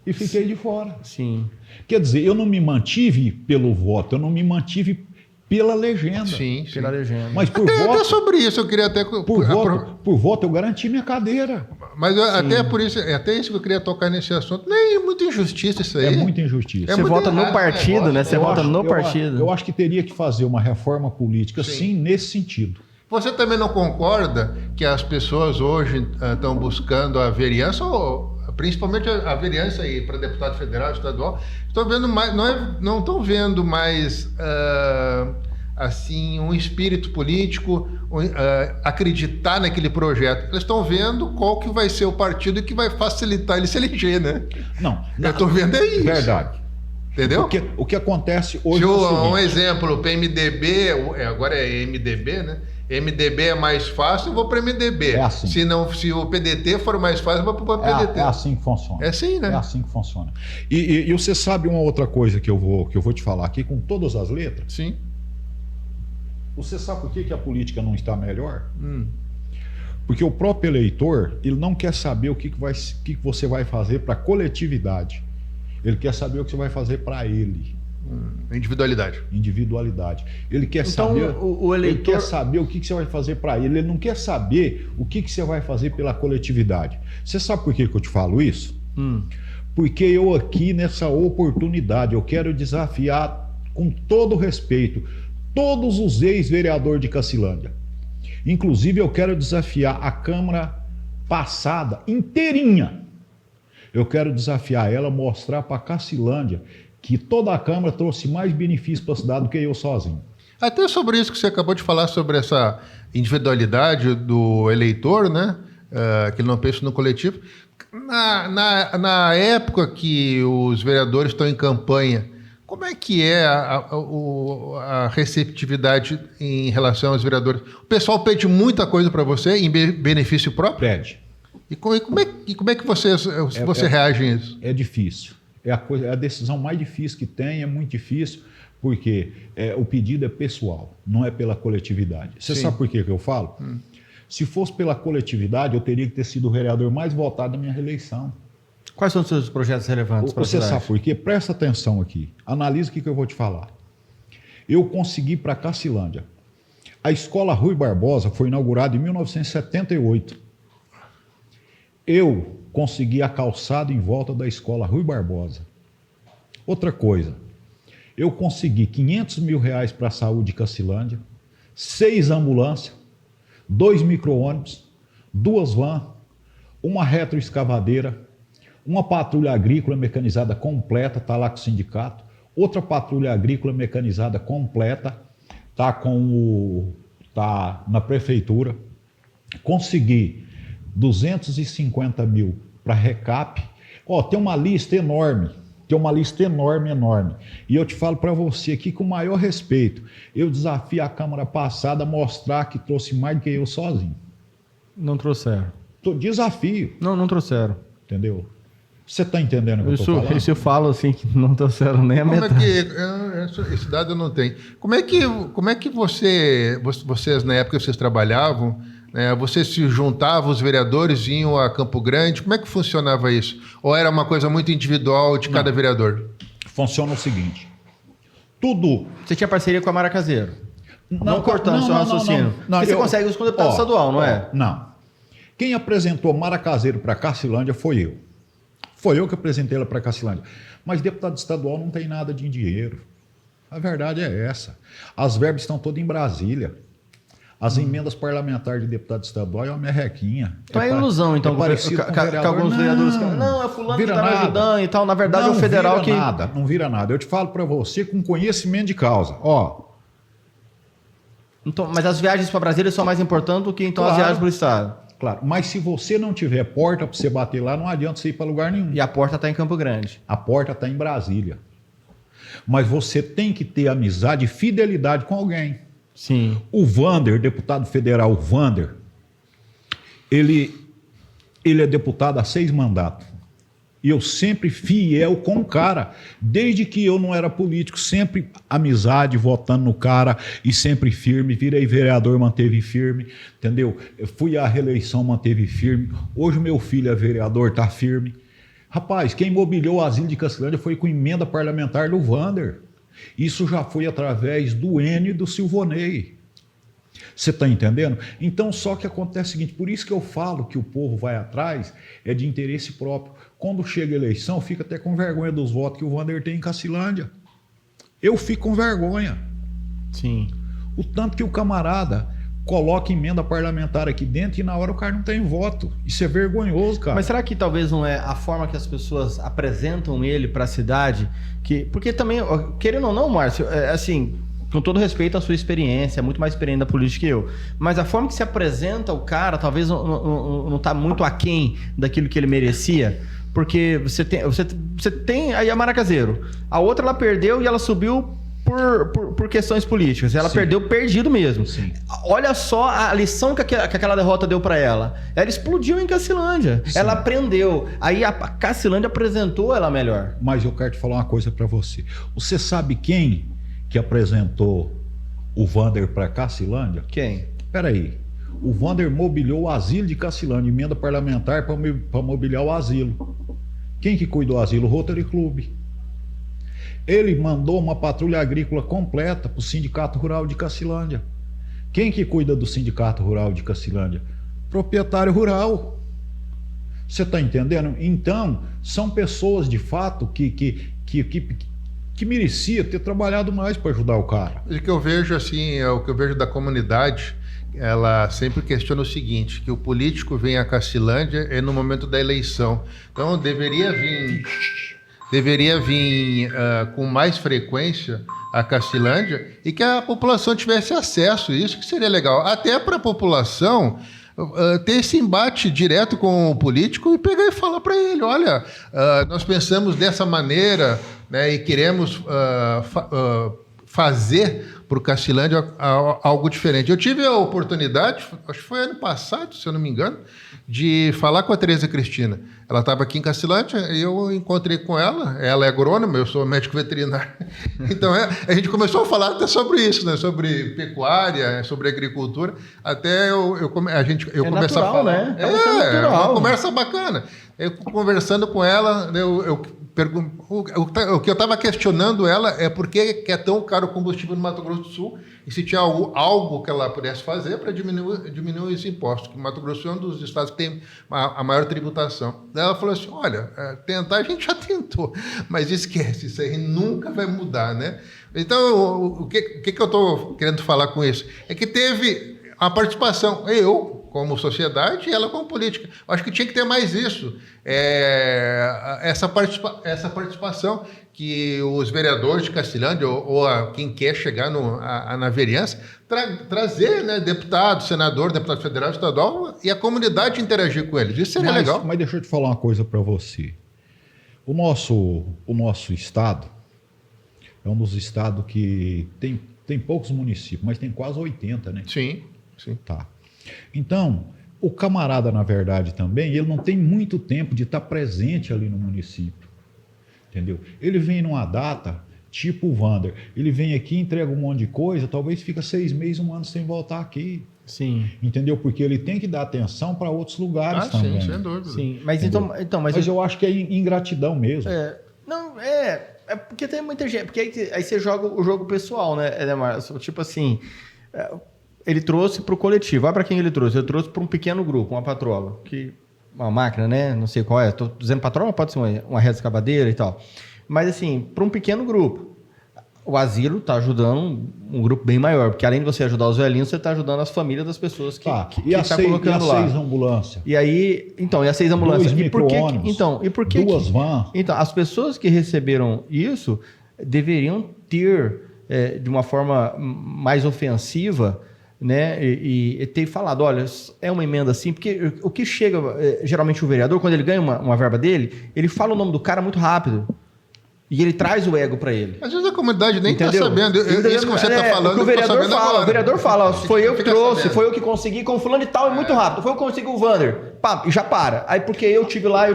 Speaker 3: E fiquei de fora.
Speaker 1: Sim.
Speaker 3: Quer dizer, eu não me mantive pelo voto, eu não me mantive pela legenda.
Speaker 2: Sim.
Speaker 1: Pela legenda.
Speaker 3: Mas por
Speaker 2: voto...
Speaker 3: Até
Speaker 2: sobre isso, eu queria até...
Speaker 3: Por voto, eu garanti minha cadeira.
Speaker 2: Mas até por isso, até isso que eu queria tocar nesse assunto. Nem é muita injustiça isso aí.
Speaker 3: É muita injustiça.
Speaker 1: Você vota no partido, né? Você vota no partido.
Speaker 3: Eu acho que teria que fazer uma reforma política, sim, nesse sentido.
Speaker 2: Você também não concorda que as pessoas hoje estão buscando a vereança, ou principalmente a vereança aí para deputado federal, estadual, estão vendo mais, não estão vendo mais assim um espírito político, acreditar naquele projeto. Eles estão vendo qual que vai ser o partido que vai facilitar ele se eleger, né? Eu estou vendo isso.
Speaker 3: Verdade.
Speaker 2: Entendeu?
Speaker 3: O que acontece hoje
Speaker 2: um exemplo, o PMDB, agora é MDB, né? MDB é mais fácil, eu vou para MDB.
Speaker 3: É assim.
Speaker 2: Se o PDT for mais fácil, eu vou para o PDT.
Speaker 3: É assim que funciona.
Speaker 2: É assim, né?
Speaker 3: É assim que funciona. E você sabe uma outra coisa que eu vou te falar aqui com todas as letras?
Speaker 2: Sim.
Speaker 3: Você sabe por que a política não está melhor? Porque o próprio eleitor, ele não quer saber o que você vai fazer para a coletividade. Ele quer saber o que você vai fazer para ele.
Speaker 2: Individualidade.
Speaker 3: Ele quer saber ele quer saber o que você vai fazer para ele. Ele não quer saber o que você vai fazer pela coletividade. Você sabe por que eu te falo isso? Porque eu aqui, nessa oportunidade, eu quero desafiar com todo respeito todos os ex-vereadores de Cacilândia. Inclusive, eu quero desafiar a Câmara passada inteirinha. Eu quero desafiar ela, mostrar para Cacilândia que toda a Câmara trouxe mais benefício para a cidade do que eu sozinho.
Speaker 2: Até sobre isso que você acabou de falar, sobre essa individualidade do eleitor, né? Que ele não pensa no coletivo. Na época que os vereadores estão em campanha, como é que é a receptividade em relação aos vereadores? O pessoal pede muita coisa para você em benefício próprio?
Speaker 3: Pede.
Speaker 2: E como é que você reage a isso?
Speaker 3: É difícil. É a decisão mais difícil que tem, é muito difícil, porque o pedido é pessoal, não é pela coletividade. Você sabe por que eu falo? Se fosse pela coletividade, eu teria que ter sido o vereador mais votado na minha reeleição.
Speaker 1: Quais são os seus projetos relevantes para a
Speaker 3: Você
Speaker 1: cidade?
Speaker 3: sabe por quê? Presta atenção aqui. Analisa o que eu vou te falar. Eu consegui para Cacilândia. A escola Rui Barbosa foi inaugurada em 1978. Eu consegui a calçada em volta da escola Rui Barbosa. Outra coisa, eu consegui R$500 mil para a saúde de Cacilândia, 6 ambulâncias, 2 micro-ônibus, 2 vans, uma retroescavadeira, uma patrulha agrícola mecanizada completa, está lá com o sindicato, outra patrulha agrícola mecanizada completa, está na prefeitura. Consegui 250 mil para recap. Tem uma lista enorme. Enorme. E eu te falo para você aqui com o maior respeito. Eu desafio a Câmara passada a mostrar que trouxe mais do que eu sozinho.
Speaker 1: Não trouxeram.
Speaker 3: Desafio.
Speaker 1: Não trouxeram.
Speaker 3: Entendeu? Você está entendendo o que eu estou falando?
Speaker 1: Isso eu falo assim, que não trouxeram nem a metade.
Speaker 2: Esse dado eu não tenho. Como é que vocês, na época que vocês trabalhavam, né, vocês se juntavam, os vereadores iam a Campo Grande, como é que funcionava isso? Ou era uma coisa muito individual de cada vereador?
Speaker 3: Funciona o seguinte, tudo...
Speaker 1: Você tinha parceria com a Mara Caseiro? Não cortando seu raciocínio.
Speaker 3: Não,
Speaker 1: você consegue isso com o deputado estadual, não é?
Speaker 3: Não. Quem apresentou Mara Caseiro para Cacilândia foi eu. Foi eu que apresentei ela para Cacilândia. Mas deputado estadual não tem nada de dinheiro. A verdade é essa. As verbas estão todas em Brasília. As emendas parlamentares de deputado estadual é uma merrequinha.
Speaker 1: Então é ilusão, então, que alguns vereadores... Não, é fulano que está me ajudando e tal. Na verdade, é o federal que...
Speaker 3: Não vira nada. Eu te falo para você com conhecimento de causa.
Speaker 1: Então, mas as viagens para Brasília são mais importantes do que então as viagens para o estado.
Speaker 3: Claro, mas se você não tiver porta para você bater lá, não adianta você ir para lugar nenhum.
Speaker 1: E a porta está em Campo Grande.
Speaker 3: A porta está em Brasília. Mas você tem que ter amizade e fidelidade com alguém.
Speaker 1: Sim.
Speaker 3: O Vander, deputado federal, o Vander, ele é deputado há 6 mandatos. E eu sempre fiel com o cara. Desde que eu não era político, sempre amizade, votando no cara e sempre firme. Virei vereador, manteve firme, entendeu? Eu fui à reeleição, manteve firme. Hoje meu filho é vereador, tá firme. Rapaz, quem mobiliou o asilo de Cacilândia foi com emenda parlamentar do Vander. Isso já foi através do Enio e do Silvonei. Você está entendendo? Então, só que acontece o seguinte, por isso que eu falo que o povo vai atrás, é de interesse próprio. Quando chega a eleição, fica até com vergonha dos votos que o Vander tem em Cacilândia. Eu fico com vergonha.
Speaker 1: Sim.
Speaker 3: O tanto que o camarada coloca emenda parlamentar aqui dentro e na hora o cara não tem voto. Isso é vergonhoso, cara.
Speaker 1: Mas será que talvez não é a forma que as pessoas apresentam ele para a cidade? Porque também, querendo ou não, Márcio, assim... Com todo respeito à sua experiência, é muito mais experiente da política que eu. Mas a forma que se apresenta o cara talvez não está muito aquém daquilo que ele merecia. Porque você tem aí a Mara Caseiro. A outra ela perdeu e ela subiu por questões políticas. Ela perdido mesmo.
Speaker 3: Sim.
Speaker 1: Olha só a lição que aquela derrota deu para ela. Ela explodiu em Cacilândia. Sim. Ela aprendeu. Aí a Cacilândia apresentou ela melhor.
Speaker 3: Mas eu quero te falar uma coisa para você. Você sabe quem que apresentou o Vander para Cacilândia?
Speaker 1: Quem?
Speaker 3: Espera aí. O Vander mobiliou o asilo de Cacilândia, emenda parlamentar para mobiliar o asilo. Quem que cuida do asilo? O Rotary Club. Ele mandou uma patrulha agrícola completa para o Sindicato Rural de Cacilândia. Quem que cuida do Sindicato Rural de Cacilândia? Proprietário rural. Você está entendendo? Então, são pessoas de fato que merecia ter trabalhado mais para ajudar o cara.
Speaker 2: O que eu vejo assim, é o que eu vejo da comunidade, ela sempre questiona o seguinte, que o político vem a Cacilândia no momento da eleição. Então, deveria vir com mais frequência a Cacilândia e que a população tivesse acesso, isso que seria legal. Até para a população ter esse embate direto com o político e pegar e falar para ele, olha, nós pensamos dessa maneira, né, e queremos fazer para o Cacilândia algo diferente. Eu tive a oportunidade, acho que foi ano passado, se eu não me engano, de falar com a Tereza Cristina. Ela estava aqui em Cacilândia e eu encontrei com ela. Ela é agrônoma, eu sou médico veterinário. Então, a gente começou a falar até sobre isso, né? Sobre pecuária, sobre agricultura, até eu começar a falar.
Speaker 1: Né?
Speaker 2: É uma conversa bacana. Eu conversando com ela, o que eu estava questionando ela é por que é tão caro o combustível no Mato Grosso do Sul e se tinha algo que ela pudesse fazer para diminuir esse imposto, que o Mato Grosso do Sul é um dos estados que tem a maior tributação. Daí ela falou assim, olha, tentar a gente já tentou, mas esquece, isso aí nunca vai mudar, né? Então, o que eu estou querendo falar com isso? É que teve a participação, eu como sociedade e ela como política. Eu acho que tinha que ter mais isso, essa participação que os vereadores de Cacilândia ou quem quer chegar na vereança, trazer, né, deputado, senador, deputado federal, estadual e a comunidade interagir com eles. Isso seria legal.
Speaker 3: Mas deixa eu te falar uma coisa para você. O nosso estado é um dos estados que tem poucos municípios, mas tem quase 80, né?
Speaker 2: Sim.
Speaker 3: Tá. Então, o camarada, na verdade, também, ele não tem muito tempo de estar presente ali no município. Entendeu? Ele vem numa data, tipo o Wander. Ele vem aqui, entrega um monte de coisa, talvez fica 6 meses, 1 ano sem voltar aqui.
Speaker 1: Sim.
Speaker 3: Entendeu? Porque ele tem que dar atenção para outros lugares também.
Speaker 2: Sim, sem dúvida.
Speaker 1: Sim, mas
Speaker 3: mas eu acho que é ingratidão mesmo.
Speaker 1: É porque tem muita gente. Porque aí você joga o jogo pessoal, né, Márcio? Tipo assim, ele trouxe para o coletivo. Olha para quem ele trouxe. Ele trouxe para um pequeno grupo, uma patrola, uma máquina, né? Não sei qual é. Estou dizendo patrola, pode ser uma rede escavadeira e tal. Mas assim, para um pequeno grupo. O asilo está ajudando um grupo bem maior, porque além de você ajudar os velhinhos, você está ajudando as famílias das pessoas que está colocando lá.
Speaker 3: E as 6 ambulâncias?
Speaker 1: E aí, e as 6 ambulâncias?
Speaker 3: 2 micro-ônibus,
Speaker 1: 2
Speaker 3: vans.
Speaker 1: Então, as pessoas que receberam isso deveriam ter, de uma forma mais ofensiva, né, e ter falado, olha, é uma emenda assim, porque o que chega, geralmente o vereador, quando ele ganha uma verba dele, ele fala o nome do cara muito rápido. E ele traz o ego para ele.
Speaker 2: Às vezes a comunidade nem está sabendo. Isso que você está falando,
Speaker 1: o vereador fala, foi eu que trouxe, sabendo. Foi eu que consegui com fulano e tal, é muito rápido. Foi eu que consegui o Wander. Pá, e já para. Aí porque eu tive lá.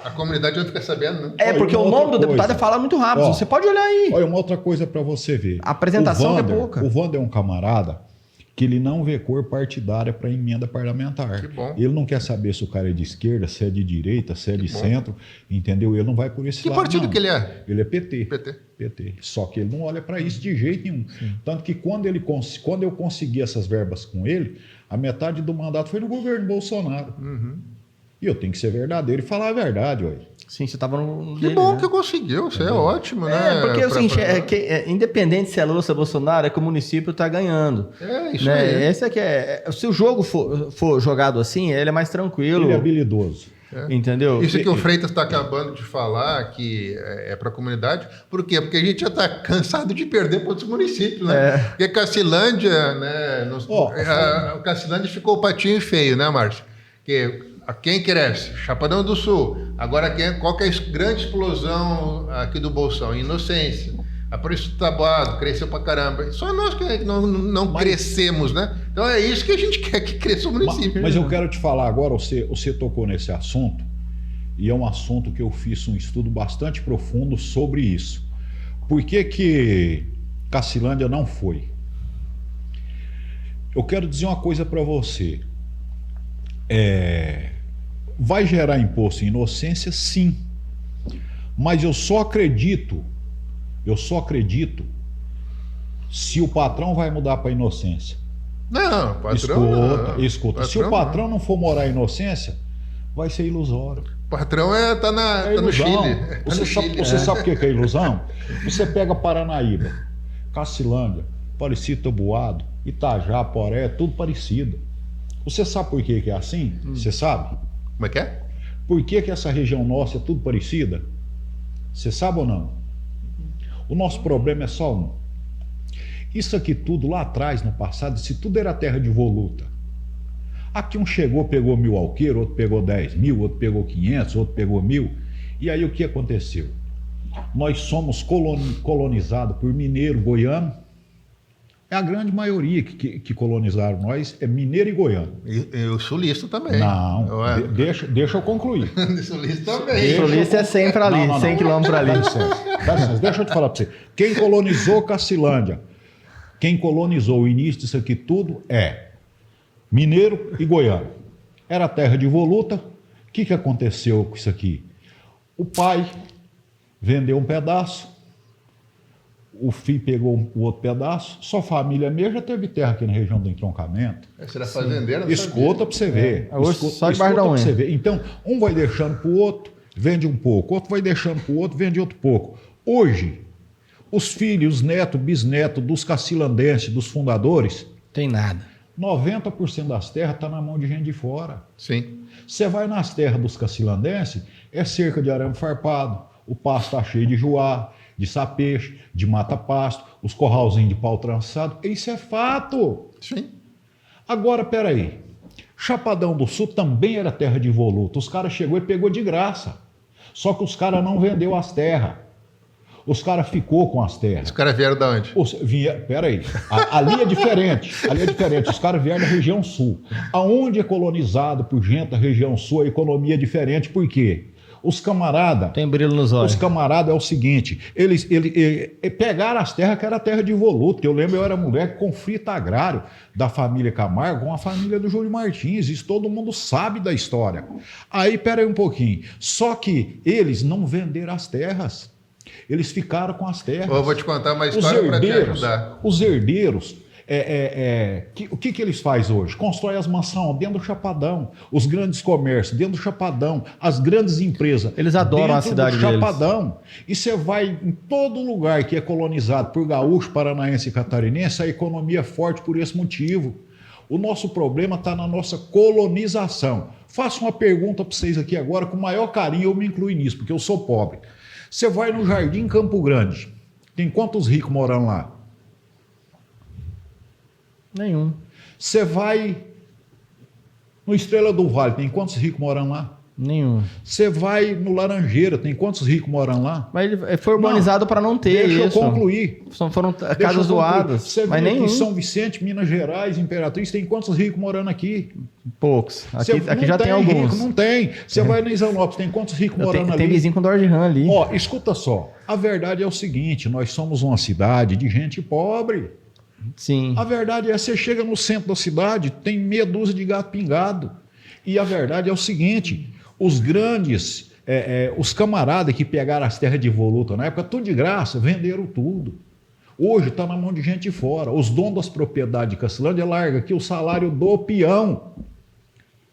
Speaker 2: A comunidade não fica sabendo, né?
Speaker 1: Porque o nome do deputado é falar muito rápido. Você pode olhar aí.
Speaker 3: Olha, uma outra coisa para você ver.
Speaker 1: A apresentação é pouca.
Speaker 3: O Wander é um camarada que ele não vê cor partidária para emenda parlamentar.
Speaker 2: Que bom.
Speaker 3: Ele não quer saber se o cara é de esquerda, se é de direita, se é de centro, entendeu? Ele não vai por esse lado.
Speaker 2: Que partido
Speaker 3: não.
Speaker 2: que ele é?
Speaker 3: Ele é PT. PT. Só que ele não olha para isso de jeito nenhum. Sim. Tanto que quando eu consegui essas verbas com ele, a metade do mandato foi no governo Bolsonaro.
Speaker 2: Uhum.
Speaker 3: E eu tenho que ser verdadeiro e falar a verdade, ué.
Speaker 1: Sim, você estava no
Speaker 2: Que
Speaker 1: dele,
Speaker 2: bom,
Speaker 1: né?
Speaker 2: Que conseguiu, isso é ótimo, né?
Speaker 1: Porque o seguinte, independente se é Lula ou Bolsonaro, é que o município está ganhando.
Speaker 2: Isso
Speaker 1: né?
Speaker 2: aí.
Speaker 1: Esse é que se o jogo for jogado assim, ele é mais tranquilo.
Speaker 3: Ele é habilidoso.
Speaker 1: Entendeu?
Speaker 2: Isso que o Freitas está acabando de falar, que é para a comunidade. Por quê? Porque a gente já está cansado de perder para outros municípios, né? Porque Cacilândia, né? O Cacilândia ficou o patinho feio, né, Márcio? Quem cresce? Chapadão do Sul. Agora, qual que é a grande explosão aqui do Bolsão? Inocência. A preço do tabuado cresceu pra caramba. Só nós que não crescemos, né? Então é isso que a gente quer, que cresça o município.
Speaker 3: Mas eu quero te falar agora, você tocou nesse assunto, e é um assunto que eu fiz um estudo bastante profundo sobre isso. Por que Cacilândia não foi? Eu quero dizer uma coisa para você. Vai gerar imposto em inocência, sim. Mas eu só acredito se o patrão vai mudar para inocência.
Speaker 2: Não, patrão.
Speaker 3: Escuta. Se o patrão não for morar em inocência, vai ser ilusório.
Speaker 2: O patrão tá no Chile.
Speaker 3: Você sabe o que é ilusão? Você pega Paranaíba, Cacilândia, Aparecido, Taboado, Itajá, Poré, é tudo parecido. Você sabe por que é assim? Você sabe?
Speaker 2: Como é que é?
Speaker 3: Por que essa região nossa é tudo parecida? Você sabe ou não? O nosso problema é só um. Isso aqui tudo lá atrás, no passado, isso tudo era terra de voluta. Aqui um chegou, pegou 1.000 alqueires, outro pegou 10.000, outro pegou 500, outro pegou 1.000. E aí o que aconteceu? Nós somos colonizados por mineiro, goiano. É a grande maioria que colonizaram nós, é mineiro e goiano.
Speaker 2: E o sulista também.
Speaker 3: Não, deixa eu concluir.
Speaker 2: O sulista também.
Speaker 1: O sulista é sempre ali, 100 quilômetros ali.
Speaker 3: Dá licença, deixa eu te falar para você. Quem colonizou Cacilândia, quem colonizou o início disso aqui tudo é mineiro e goiano. Era terra de voluta. O que aconteceu com isso aqui? O pai vendeu um pedaço, o filho pegou o outro pedaço, só família mesmo já teve terra aqui na região do entroncamento.
Speaker 2: Você era fazendeiro?
Speaker 3: Escuta para você ver.
Speaker 1: Só debaixo da unha.
Speaker 3: Você ver. Então, um vai deixando para o outro, vende um pouco. Outro vai deixando para o outro, vende outro pouco. Hoje, os filhos, os netos, bisnetos dos cacilandenses, dos fundadores,
Speaker 1: Tem nada.
Speaker 3: 90% das terras está na mão de gente de fora.
Speaker 2: Sim.
Speaker 3: Você vai nas terras dos cacilandenses, é cerca de arame farpado, o pasto está cheio de juá, de sapeixe, de mata-pasto, os corralzinhos de pau trançado. Isso é fato.
Speaker 2: Sim.
Speaker 3: Agora, peraí. Chapadão do Sul também era terra de voluta. Os caras chegou e pegou de graça. Só que os caras não vendeu as terras. Os caras ficou com as terras.
Speaker 2: Os caras vieram da onde?
Speaker 3: Peraí. Ali é diferente. Ali é diferente. Os caras vieram da região sul. Aonde é colonizado por gente da região sul, a economia é diferente. Por quê? Os camaradas...
Speaker 1: Tem brilho nos olhos.
Speaker 3: Os camaradas é o seguinte, eles pegaram as terras que era terra de voluta. Eu lembro, eu era moleque, conflito agrário da família Camargo com a família do Júlio Martins. Isso todo mundo sabe da história. Aí, peraí um pouquinho. Só que eles não venderam as terras. Eles ficaram com as terras.
Speaker 2: Eu vou te contar uma história para te ajudar.
Speaker 3: Os herdeiros... o que eles fazem hoje? Constrói as mansões dentro do Chapadão, os grandes comércios dentro do Chapadão, as grandes empresas.
Speaker 1: Eles adoram a cidade deles.
Speaker 3: Chapadão. E você vai em todo lugar que é colonizado por gaúcho, paranaense e catarinense, a economia é forte por esse motivo. O nosso problema está na nossa colonização. Faço uma pergunta para vocês aqui agora, com o maior carinho, eu me incluo nisso, porque eu sou pobre. Você vai no Jardim Campo Grande, tem quantos ricos morando lá?
Speaker 1: Nenhum.
Speaker 3: Você vai no Estrela do Vale, tem quantos ricos moram lá?
Speaker 1: Nenhum.
Speaker 3: Você vai no Laranjeira, tem quantos ricos moram lá?
Speaker 1: Mas ele foi urbanizado para não ter
Speaker 3: Deixa
Speaker 1: isso.
Speaker 3: eu concluir.
Speaker 1: Foram casas doadas.
Speaker 3: Você
Speaker 1: mas
Speaker 3: vê
Speaker 1: nenhum.
Speaker 3: aqui São Vicente, Minas Gerais, Imperatriz, tem quantos ricos morando aqui?
Speaker 1: Poucos. Aqui já tem
Speaker 3: rico,
Speaker 1: alguns.
Speaker 3: não tem. Você vai no Isanópolis, tem quantos ricos morando ali?
Speaker 1: Tem vizinho com Dodge Ram ali.
Speaker 3: Ó, escuta só. A verdade é o seguinte, nós somos uma cidade de gente pobre.
Speaker 1: Sim.
Speaker 3: A verdade é, você chega no centro da cidade, tem meia dúzia de gato pingado. E a verdade é o seguinte, os grandes, os camaradas que pegaram as terras de voluta na época, tudo de graça, venderam tudo. Hoje está na mão de gente de fora. Os donos das propriedades de Cacilândia largam aqui o salário do peão.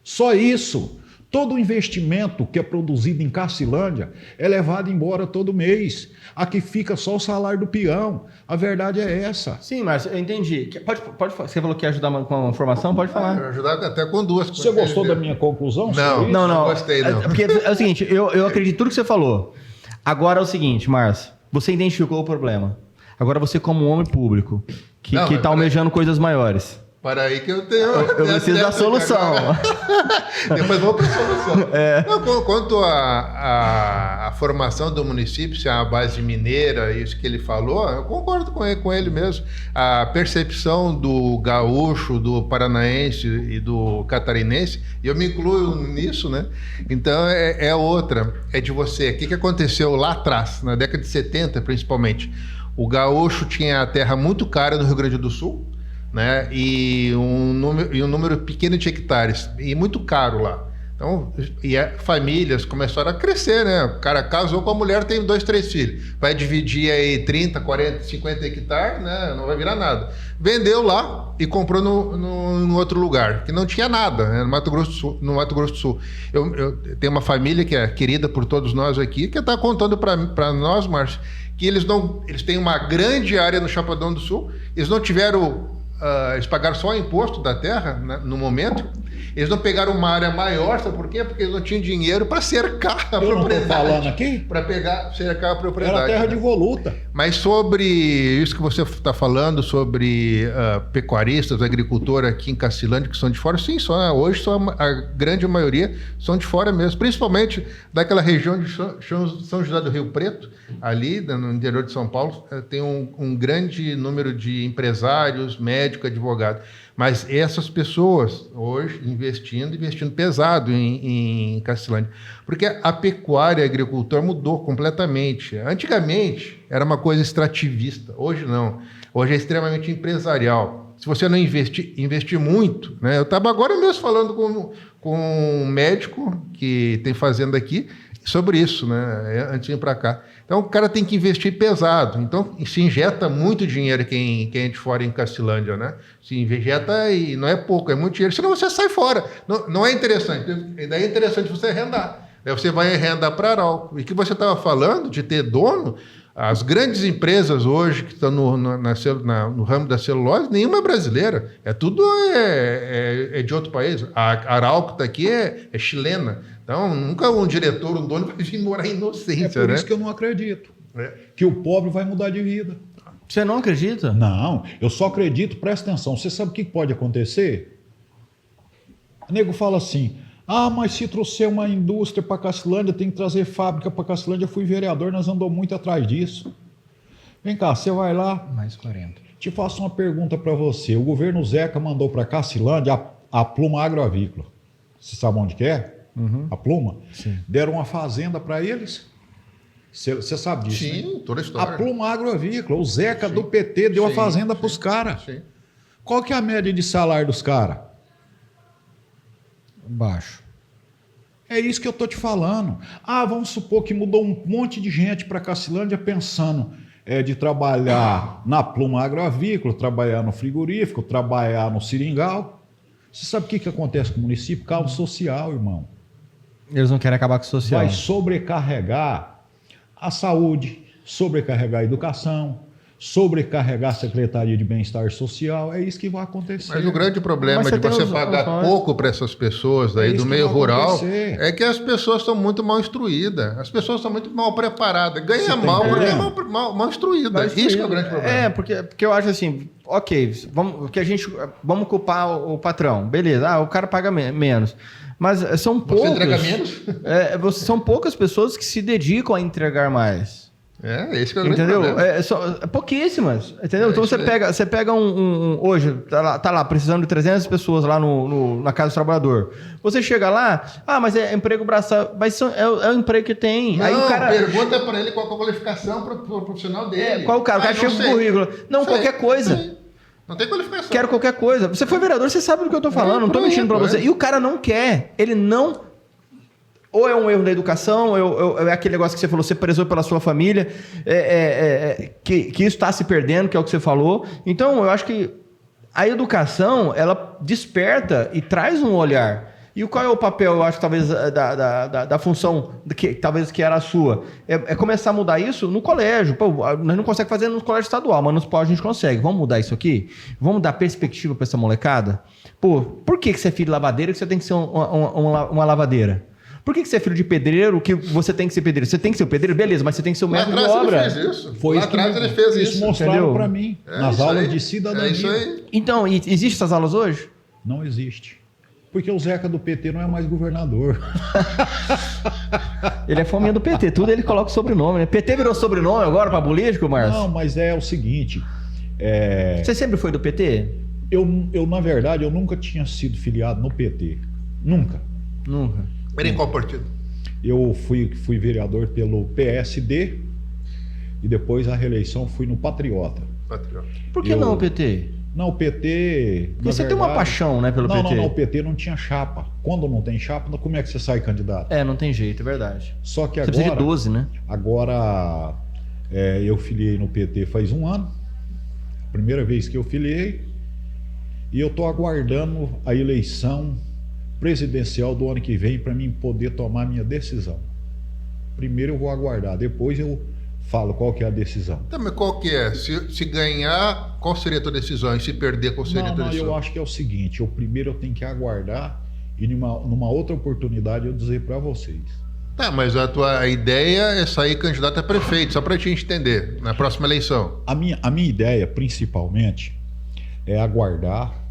Speaker 3: Só isso. Todo o investimento que é produzido em Cacilândia é levado embora todo mês. Aqui fica só o salário do peão. A verdade é essa.
Speaker 1: Sim, Márcio, eu entendi. Pode, você falou que ia ajudar com a informação? Pode falar.
Speaker 2: Ajudar até com duas.
Speaker 3: Você gostou da minha conclusão?
Speaker 2: Não gostei, não.
Speaker 1: Porque é o seguinte, eu acredito em tudo que você falou. Agora é o seguinte, Márcio, você identificou o problema. Agora você como um homem público, que está almejando coisas maiores.
Speaker 2: Para aí que eu tenho...
Speaker 1: Eu preciso da solução.
Speaker 2: Depois vamos para a solução. Não, quanto à formação do município, se é uma base mineira, isso que ele falou, eu concordo com ele mesmo. A percepção do gaúcho, do paranaense e do catarinense, e eu me incluo nisso, né? Então é outra, é de você. O que aconteceu lá atrás, na década de 70 principalmente? O gaúcho tinha a terra muito cara no Rio Grande do Sul, né? E um número pequeno de hectares, e muito caro lá. Então, famílias começaram a crescer, né? O cara casou com a mulher, tem 2, 3 filhos. Vai dividir aí 30, 40, 50 hectares, né? Não vai virar nada. Vendeu lá e comprou no outro lugar, que não tinha nada, né? No Mato Grosso do Sul. Eu tenho uma família que é querida por todos nós aqui, que está contando para nós, Márcio, que eles têm uma grande área no Chapadão do Sul, eles não tiveram... eles pagaram só o imposto da terra, né, no momento. Eles não pegaram uma área maior, sabe por quê? Porque eles não tinham dinheiro para cercar a propriedade.
Speaker 3: Eu não estou falando aqui?
Speaker 2: Para cercar a propriedade.
Speaker 3: Era terra de voluta.
Speaker 2: Mas sobre isso que você está falando, sobre pecuaristas, agricultores aqui em Cacilândia, que são de fora, sim, hoje a grande maioria são de fora mesmo, principalmente daquela região de São José do Rio Preto, ali no interior de São Paulo, tem um grande número de empresários, médicos, advogados. Mas essas pessoas hoje investindo pesado em Cacilândia. Porque a pecuária e a agricultura mudou completamente. Antigamente era uma coisa extrativista, hoje não. Hoje é extremamente empresarial. Se você não investir muito, né? Eu estava agora mesmo falando com um médico que tem fazenda aqui sobre isso, né? Antes de vir para cá. Então, o cara tem que investir pesado. Então, se injeta muito dinheiro quem é de fora em Cacilândia, né? Se injeta e não é pouco, é muito dinheiro. Senão você sai fora. Não é interessante. Daí é interessante você arrendar. Aí você vai arrendar para Arauco. E que você estava falando de ter dono, as grandes empresas hoje que estão no ramo da celulose, nenhuma é brasileira. Tudo é de outro país. A Arauco está aqui é chilena. Então, nunca um diretor, um dono vai vir morar em Inocência,
Speaker 3: por isso que eu não acredito. Que o pobre vai mudar de vida.
Speaker 1: Você não acredita?
Speaker 3: Não, eu só acredito, presta atenção. Você sabe o que pode acontecer? O nego fala assim, mas se trouxer uma indústria para Cacilândia, tem que trazer fábrica para Cacilândia. Eu fui vereador, nós andamos muito atrás disso. Vem cá, você vai lá.
Speaker 1: Mais 40.
Speaker 3: Te faço uma pergunta para você. O governo Zeca mandou para Cacilândia a Pluma Agroavícola. Você sabe onde que é? Uhum. A Pluma?
Speaker 1: Sim.
Speaker 3: Deram uma fazenda para eles. Você sabe disso?
Speaker 2: Sim,
Speaker 3: né?
Speaker 2: Toda a história.
Speaker 3: A Pluma Agroavícola. O Zeca do PT deu a fazenda para os caras. Qual que é a média de salário dos caras?
Speaker 1: Baixo.
Speaker 3: É isso que eu tô te falando. Vamos supor que mudou um monte de gente para Cacilândia pensando de trabalhar na Pluma Agroavícola, trabalhar no frigorífico, trabalhar no seringal. Você sabe o que acontece com o município? Caos social, irmão.
Speaker 1: Eles não querem acabar com o social.
Speaker 3: Vai sobrecarregar a saúde, sobrecarregar a educação, sobrecarregar a Secretaria de Bem-Estar Social. É isso que vai acontecer.
Speaker 2: Mas o grande problema de você pagar pouco para essas pessoas aí do meio rural é que as pessoas estão muito mal instruídas. As pessoas estão muito mal preparadas. Ganha mal porque é mal instruída. Isso que é o grande problema.
Speaker 1: Porque eu acho assim, ok, vamos culpar o patrão. Beleza, o cara paga menos. Mas são poucos. Você entrega menos? São poucas pessoas que se dedicam a entregar mais.
Speaker 2: Esse que é o grande problema.
Speaker 1: Pouquíssimas, entendeu? Então você pega hoje, tá lá precisando de 300 pessoas lá na Casa do Trabalhador. Você chega lá, mas é emprego braçal, mas é o emprego que tem.
Speaker 2: Não,
Speaker 1: aí o cara
Speaker 2: pergunta para ele qual é a qualificação pro profissional dele.
Speaker 1: Qual o cara? O cara chega com o currículo. Não, qualquer coisa.
Speaker 2: Não tem qualificação.
Speaker 1: Quero qualquer coisa. Você foi vereador, você sabe do que eu tô falando, não tô mentindo pra você. E o cara não quer, ele não... Ou é um erro da educação, ou é aquele negócio que você falou, você prezou pela sua família, que isso está se perdendo, que é o que você falou. Então, eu acho que a educação, ela desperta e traz um olhar. E qual é o papel, eu acho, talvez, da função, talvez que era a sua? É começar a mudar isso no colégio. Pô, nós não conseguimos fazer no colégio estadual, mas nos pós a gente consegue. Vamos mudar isso aqui? Vamos dar perspectiva para essa molecada? Pô, por que você é filho de lavadeira que você tem que ser uma lavadeira? Por que você é filho de pedreiro que você tem que ser pedreiro? Você tem que ser o pedreiro, beleza, mas você tem que ser o mestre de obra.
Speaker 2: Ele fez isso. Lá atrás ele fez isso.
Speaker 3: Isso mostraram para mim, nas aulas de cidadania.
Speaker 2: É isso aí.
Speaker 1: Então, existem essas aulas hoje?
Speaker 3: Não existe. Porque o Zeca do PT não é mais governador.
Speaker 1: Ele é fominha do PT, tudo ele coloca o sobrenome, né? PT virou sobrenome agora para político, Márcio?
Speaker 3: Não, mas é o seguinte...
Speaker 1: Você sempre foi do PT?
Speaker 3: Eu, na verdade, eu nunca tinha sido filiado no PT. Nunca.
Speaker 2: Era em qual partido?
Speaker 3: Eu fui vereador pelo PSD e depois a reeleição fui no Patriota.
Speaker 1: Por que não o PT?
Speaker 3: Não, o PT...
Speaker 1: Porque você tem uma paixão, né, pelo PT.
Speaker 3: Não, o PT não tinha chapa. Quando não tem chapa, como é que você sai candidato?
Speaker 1: Não tem jeito, é verdade.
Speaker 3: Só que
Speaker 1: você
Speaker 3: agora...
Speaker 1: precisa de 12, né?
Speaker 3: Agora, eu filiei no PT faz um ano. Primeira vez que eu filiei. E eu estou aguardando a eleição presidencial do ano que vem para mim poder tomar minha decisão. Primeiro eu vou aguardar, depois eu falo qual que é a decisão.
Speaker 2: Tá, mas qual que é? Se ganhar, qual seria a tua decisão? E se perder, qual seria a tua decisão?
Speaker 3: Eu acho que é o seguinte, primeiro eu tenho que aguardar e numa outra oportunidade eu dizer para vocês.
Speaker 2: Tá, mas a tua ideia é sair candidato a prefeito, só para te entender, na próxima eleição.
Speaker 3: A minha ideia, principalmente, é aguardar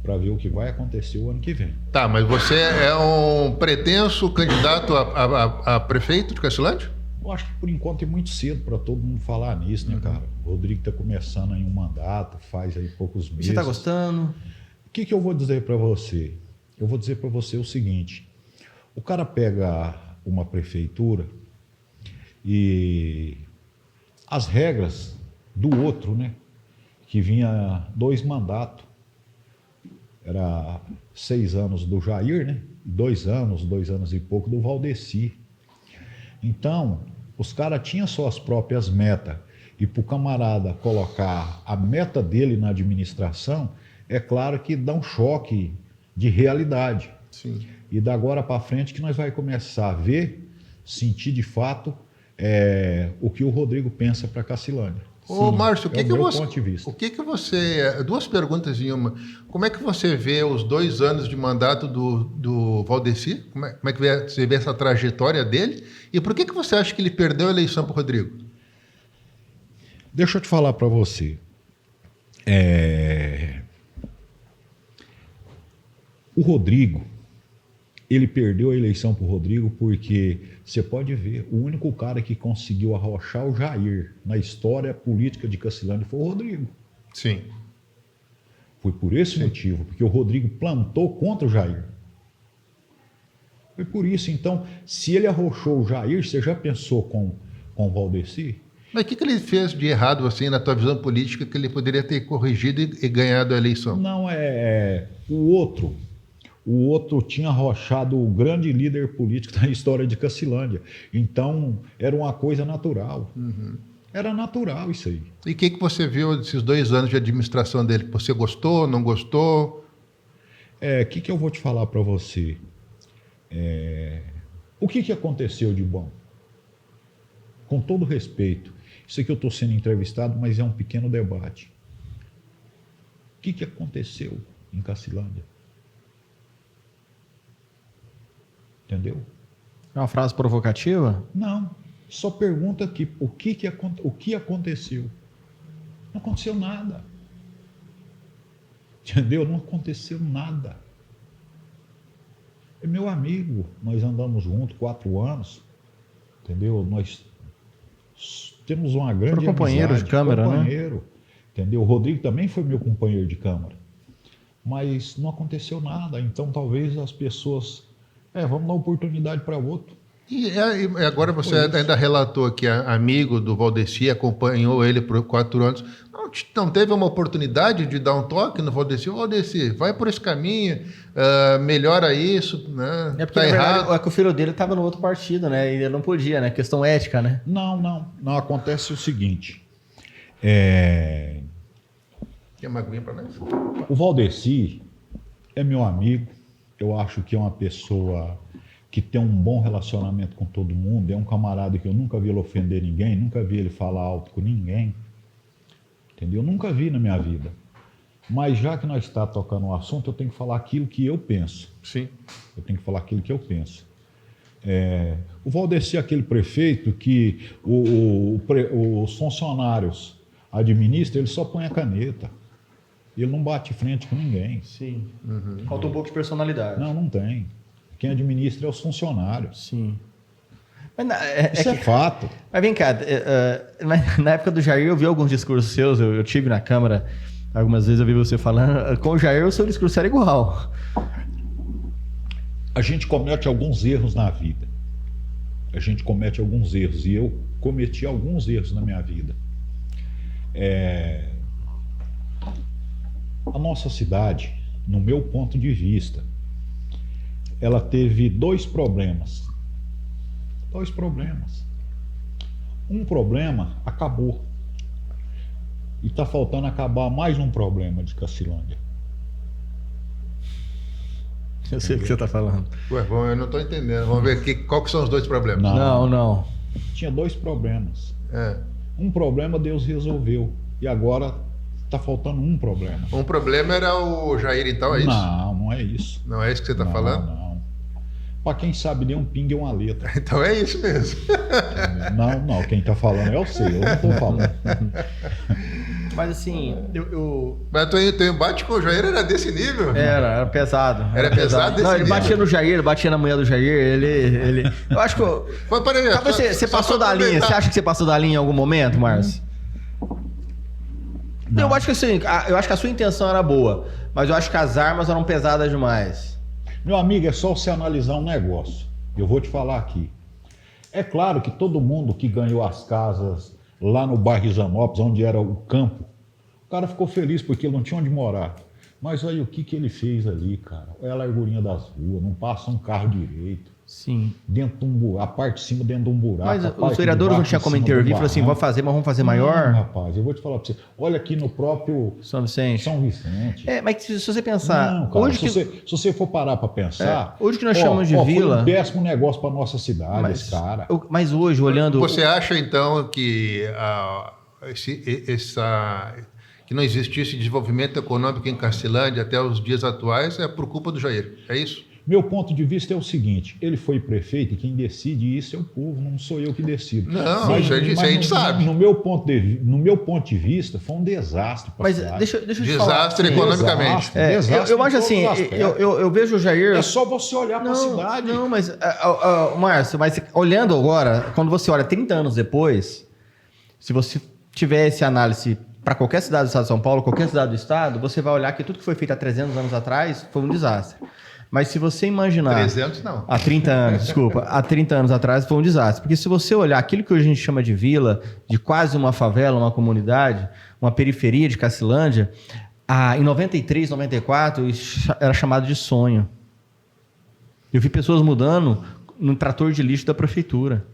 Speaker 3: para ver o que vai acontecer o ano que vem.
Speaker 2: Tá, mas você é um pretenso candidato a prefeito de Cacilândia?
Speaker 3: Eu acho que por enquanto é muito cedo para todo mundo falar nisso, né, cara? O Rodrigo está começando aí um mandato, faz aí poucos meses.
Speaker 1: Você está gostando?
Speaker 3: O que eu vou dizer para você? Eu vou dizer para você o seguinte: o cara pega uma prefeitura e as regras do outro, né? Que vinha 2 mandatos. Era 6 anos do Jair, né? 2 anos e pouco do Valdeci. Então, os caras tinham suas próprias metas. E para o camarada colocar a meta dele na administração, é claro que dá um choque de realidade.
Speaker 2: Sim.
Speaker 3: E da agora para frente que nós vamos começar a ver, sentir de fato o que o Rodrigo pensa para Cacilândia.
Speaker 2: Ô, Márcio,
Speaker 3: o que
Speaker 2: você... 2 perguntas em uma. Como é que você vê os 2 anos de mandato do Valdeci? Como é que você vê essa trajetória dele? E por que você acha que ele perdeu a eleição para o Rodrigo?
Speaker 3: Deixa eu te falar para você. O Rodrigo, ele perdeu a eleição para o Rodrigo porque você pode ver, o único cara que conseguiu arrochar o Jair na história política de Cacilândia foi o Rodrigo.
Speaker 2: Sim.
Speaker 3: Foi por esse motivo, porque o Rodrigo plantou contra o Jair. Foi por isso. Então, se ele arrochou o Jair, você já pensou com o Valdeci?
Speaker 2: Mas o que ele fez de errado, assim, na tua visão política, que ele poderia ter corrigido e ganhado a eleição?
Speaker 3: Não, O outro tinha arrochado o grande líder político da história de Cacilândia. Então, era uma coisa natural.
Speaker 2: Uhum.
Speaker 3: Era natural isso aí.
Speaker 2: E o que você viu desses 2 anos de administração dele? Você gostou, não gostou?
Speaker 3: O que eu vou te falar para você? O que aconteceu de bom? Com todo respeito, isso aqui eu estou sendo entrevistado, mas é um pequeno debate. O que aconteceu em Cacilândia? Entendeu?
Speaker 1: É uma frase provocativa?
Speaker 3: Não. Só pergunta aqui o que aconteceu. Não aconteceu nada. Entendeu? Não aconteceu nada. É meu amigo. Nós andamos juntos 4 anos. Entendeu? Nós temos uma grande amizade.
Speaker 1: Companheiro de câmara,
Speaker 3: companheiro, né? Entendeu? O Rodrigo também foi meu companheiro de câmara. Mas não aconteceu nada. Então talvez as pessoas... vamos dar oportunidade para outro.
Speaker 2: E agora você ainda relatou que é amigo do Valdeci, acompanhou ele por 4 anos. Não teve uma oportunidade de dar um toque no Valdeci? Valdeci, vai por esse caminho, melhora isso, né?
Speaker 1: Porque na verdade é que o filho dele estava no outro partido, né? E ele não podia, né? Questão ética, né?
Speaker 3: Não. Acontece o seguinte.
Speaker 2: Quer uma aguinha para nós?
Speaker 3: O Valdeci é meu amigo. Eu acho que é uma pessoa que tem um bom relacionamento com todo mundo, é um camarada que eu nunca vi ele ofender ninguém, nunca vi ele falar alto com ninguém, entendeu? Nunca vi na minha vida. Mas já que nós estamos tocando o assunto, eu tenho que falar aquilo que eu penso.
Speaker 2: Sim.
Speaker 3: Eu tenho que falar aquilo que eu penso. O Valdeci é aquele prefeito que os funcionários administram, ele só põe a caneta. Ele não bate frente com ninguém.
Speaker 1: Sim. Uhum. Falta um pouco de personalidade.
Speaker 3: Não tem. Quem administra é os funcionários.
Speaker 1: Sim. Mas
Speaker 3: isso é fato.
Speaker 1: Mas vem cá, na época do Jair eu vi alguns discursos seus, eu tive na Câmara, algumas vezes eu vi você falando, com o Jair o seu discurso era igual.
Speaker 3: A gente comete alguns erros na vida. E eu cometi alguns erros na minha vida. A nossa cidade, no meu ponto de vista, ela teve dois problemas. Dois problemas. Um problema acabou. E está faltando acabar mais um problema de Cacilândia.
Speaker 1: Eu sei o que você está falando.
Speaker 2: Ué, bom, eu não estou entendendo. Vamos ver qual que são os dois problemas.
Speaker 1: Não.
Speaker 3: Tinha dois problemas.
Speaker 2: É.
Speaker 3: Um problema Deus resolveu. E agora está faltando um problema.
Speaker 2: Um problema era o Jair, então, é isso?
Speaker 3: Não é isso.
Speaker 2: Não é isso que você está falando?
Speaker 3: Não. Para quem sabe, nem um pingue é uma letra.
Speaker 2: Então é isso mesmo.
Speaker 3: Não. Quem está falando é você. Eu não estou falando.
Speaker 1: Mas assim,
Speaker 2: Mas tu embate com o Jair era desse nível?
Speaker 1: Era pesado.
Speaker 2: Era pesado desse
Speaker 1: Não, ele
Speaker 2: nível.
Speaker 1: batia no Jair, batia na mulher do Jair, ele... Eu acho que...
Speaker 2: Mas, peraí,
Speaker 1: Talvez você passou da linha. Você acha que você passou da linha em algum momento, Márcio? Eu acho que assim, eu acho que a sua intenção era boa, mas eu acho que as armas eram pesadas demais.
Speaker 3: Meu amigo, é só você analisar um negócio. Eu vou te falar aqui. É claro que todo mundo que ganhou as casas lá no bairro Higienópolis, onde era o campo, o cara ficou feliz porque ele não tinha onde morar. Mas aí o que ele fez ali, cara? Olha a largurinha das ruas, não passa um carro direito.
Speaker 1: Sim.
Speaker 3: Dentro de um buraco, a parte de cima dentro de um buraco.
Speaker 1: Mas os vereadores não tinham como intervir e falaram assim, vamos fazer, mas vamos fazer maior?
Speaker 3: Não, rapaz, eu vou te falar pra você. Olha aqui no próprio
Speaker 1: São Vicente.
Speaker 3: São Vicente.
Speaker 1: Mas se você pensar...
Speaker 3: Não, cara,
Speaker 1: hoje
Speaker 3: se você for parar para pensar...
Speaker 1: hoje que nós chamamos de vila...
Speaker 3: Foi um péssimo negócio para nossa cidade, esse cara.
Speaker 1: Mas hoje, olhando...
Speaker 2: Você acha, então, que que não existisse desenvolvimento econômico em Cacilândia até os dias atuais é por culpa do Jair, é isso?
Speaker 3: Meu ponto de vista é o seguinte, ele foi prefeito e quem decide isso é o povo, não sou eu que decido.
Speaker 2: Não, isso a gente sabe.
Speaker 3: No meu ponto de vista, foi um desastre para a cidade.
Speaker 1: Deixa eu te
Speaker 2: Desastre
Speaker 1: falar.
Speaker 2: economicamente.
Speaker 3: Desastre
Speaker 1: eu acho assim, eu vejo o Jair...
Speaker 3: É só você olhar para a cidade.
Speaker 1: Não, mas, Márcio, mas olhando agora, quando você olha 30 anos depois, se você tiver essa análise para qualquer cidade do estado de São Paulo, qualquer cidade do estado, você vai olhar que tudo que foi feito há 300 anos atrás foi um desastre. Mas se você imaginar...
Speaker 2: 300 não.
Speaker 1: Há 30 anos, desculpa. Há 30 anos atrás foi um desastre. Porque se você olhar aquilo que hoje a gente chama de vila, de quase uma favela, uma comunidade, uma periferia de Cacilândia, em 93, 94, isso era chamado de sonho. Eu vi pessoas mudando no trator de lixo da prefeitura.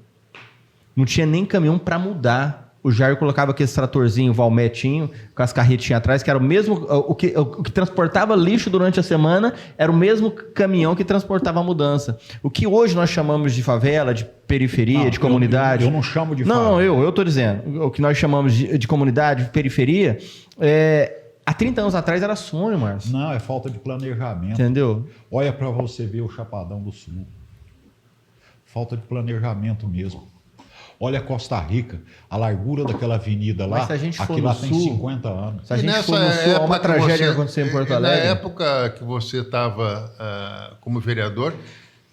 Speaker 1: Não tinha nem caminhão para mudar. O Jair colocava aquele tratorzinho valmetinho, com as carretinhas atrás, que era o mesmo... O que transportava lixo durante a semana era o mesmo caminhão que transportava a mudança. O que hoje nós chamamos de favela, de periferia, de comunidade...
Speaker 3: Eu não chamo de favela.
Speaker 1: Não, eu estou dizendo. O que nós chamamos de comunidade, de periferia, há 30 anos atrás era sonho, Márcio.
Speaker 3: Não, é falta de planejamento.
Speaker 1: Entendeu?
Speaker 3: Olha para você ver o Chapadão do Sul. Falta de planejamento mesmo. Olha a Costa Rica, a largura daquela avenida lá, aqui lá tem 50 anos.
Speaker 1: Se a gente for no sul, uma tragédia que aconteceu em Porto Alegre.
Speaker 2: Na época que você estava como vereador,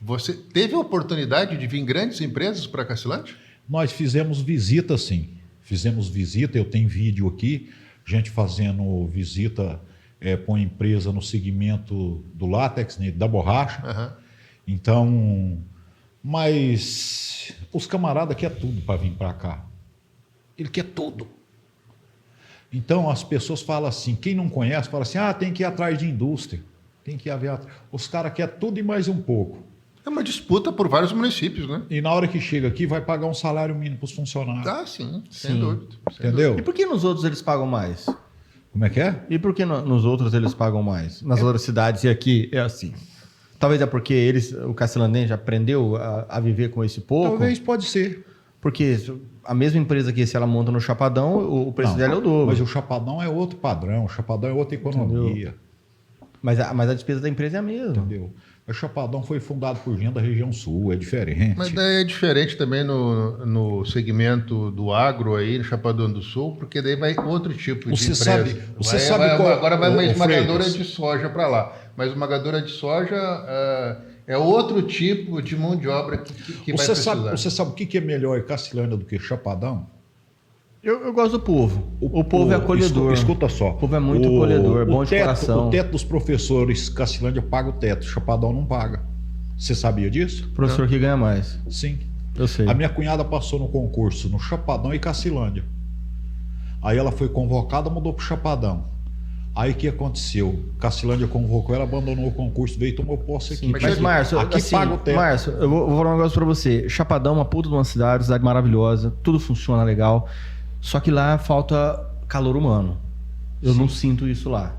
Speaker 2: você teve a oportunidade de vir grandes empresas para Cacilândia?
Speaker 3: Nós fizemos visita, sim. Fizemos visita, eu tenho vídeo aqui, gente fazendo visita para uma empresa no segmento do látex, né, da borracha.
Speaker 2: Uhum.
Speaker 3: Então, mas os camaradas querem tudo para vir para cá. Ele quer tudo. Então as pessoas falam assim, quem não conhece, fala assim, tem que ir atrás de indústria. Tem que ir atrás. Os caras querem tudo e mais um pouco.
Speaker 2: É uma disputa por vários municípios, né?
Speaker 3: E na hora que chega aqui, vai pagar um salário mínimo para os funcionários.
Speaker 2: Ah, sim, sem dúvida.
Speaker 3: Entendeu?
Speaker 1: E por que nos outros eles pagam mais?
Speaker 3: Como é que é?
Speaker 1: E por que nos outros eles pagam mais? Nas outras cidades e aqui é assim. Talvez é porque o cacilandense aprendeu a viver com esse pouco.
Speaker 3: Talvez, pode ser.
Speaker 1: Porque a mesma empresa que se ela monta no Chapadão, o preço dela é o dobro.
Speaker 3: Mas o Chapadão é outro padrão, o Chapadão é outra economia.
Speaker 1: Entendeu? Mas a despesa da empresa é a mesma.
Speaker 3: Entendeu? O Chapadão foi fundado por gente da região sul, é diferente.
Speaker 2: Mas daí é diferente também no segmento do agro aí, no Chapadão do Sul, porque daí vai outro tipo de empresa. Agora vai uma esmagadora de soja para lá. Mas esmagadora de soja é outro tipo de mão de obra que vai precisar.
Speaker 3: Você sabe o que é melhor em Cacilândia do que Chapadão?
Speaker 1: Eu gosto do povo. O povo é acolhedor.
Speaker 3: Escuta só.
Speaker 1: O povo é muito acolhedor, bom de coração.
Speaker 3: O teto dos professores, Cacilândia paga o teto, Chapadão não paga. Você sabia disso?
Speaker 1: O professor que ganha mais.
Speaker 3: Sim.
Speaker 1: Eu sei.
Speaker 3: A minha cunhada passou no concurso no Chapadão e Cacilândia. Aí ela foi convocada, mudou para o Chapadão. Aí o que aconteceu? Cacilândia convocou ela, abandonou o concurso, veio e tomou posse aqui.
Speaker 1: Mas, Márcio,
Speaker 3: aqui
Speaker 1: assim,
Speaker 3: paga o teto.
Speaker 1: Márcio, eu vou falar um negócio pra você. Chapadão, uma puta de uma cidade maravilhosa, tudo funciona legal. Só que lá falta calor humano. Eu não sinto isso lá.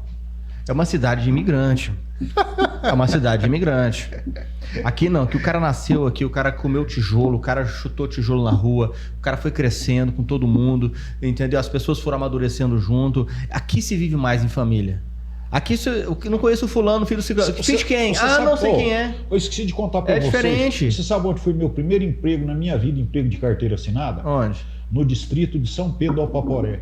Speaker 1: É uma cidade de imigrante. É uma cidade de imigrante. Aqui não, que o cara nasceu aqui, o cara comeu tijolo, o cara chutou tijolo na rua, o cara foi crescendo com todo mundo, entendeu? As pessoas foram amadurecendo junto. Aqui se vive mais em família. Aqui eu não conheço o fulano, filho do cigano. Finge quem? Não sei quem é.
Speaker 3: Eu esqueci de contar pra vocês.
Speaker 1: É diferente.
Speaker 3: Você sabe onde foi meu primeiro emprego na minha vida, emprego de carteira assinada?
Speaker 1: Onde?
Speaker 3: No distrito de São Pedro do Apaporé.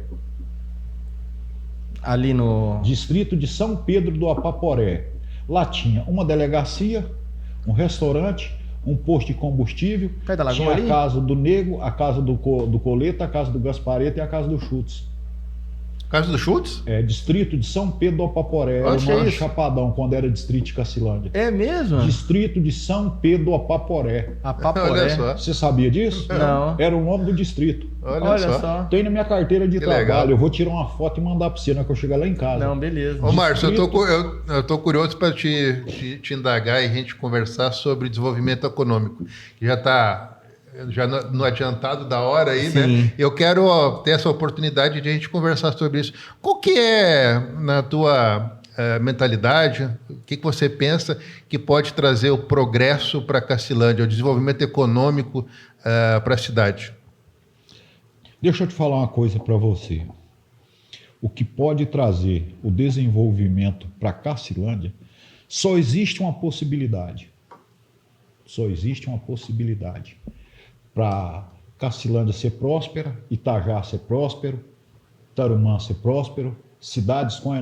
Speaker 1: Ali no...
Speaker 3: Distrito de São Pedro do Apaporé. Lá tinha uma delegacia, um restaurante, um posto de combustível,
Speaker 1: Perto da Lagoa
Speaker 3: tinha
Speaker 1: ali?
Speaker 3: a casa do Nego, a casa do Coleta, a casa do Gaspareto e a casa do Chutes.
Speaker 2: Caso do Schultz?
Speaker 3: É, distrito de São Pedro do Apaporé, era
Speaker 1: Onde que é
Speaker 3: o
Speaker 1: isso?
Speaker 3: Chapadão, quando era distrito de Cacilândia.
Speaker 1: É mesmo?
Speaker 3: Distrito de São Pedro do Apaporé.
Speaker 1: A
Speaker 2: Olha
Speaker 1: Paporé.
Speaker 2: só.
Speaker 3: Você sabia disso?
Speaker 1: Não.
Speaker 3: Era o nome do distrito.
Speaker 2: Olha só.
Speaker 3: Tem na minha carteira de
Speaker 2: Que
Speaker 3: trabalho.
Speaker 2: legal.
Speaker 3: Eu vou tirar uma foto e mandar para você na hora que eu chegar lá em casa.
Speaker 1: Não, beleza.
Speaker 2: Ô, Márcio, eu tô curioso para te indagar e a gente conversar sobre desenvolvimento econômico. Já está no adiantado da hora aí,
Speaker 1: Sim.
Speaker 2: né? Eu quero ter essa oportunidade de a gente conversar sobre isso. Qual que é, na tua mentalidade, o que você pensa que pode trazer o progresso para Cacilândia, o desenvolvimento econômico para a cidade?
Speaker 3: Deixa eu te falar uma coisa para você. O que pode trazer o desenvolvimento para Cacilândia, só existe uma possibilidade. Só existe uma possibilidade. Para Cacilândia ser próspera, Itajá ser próspero, Tarumã ser próspero, cidades com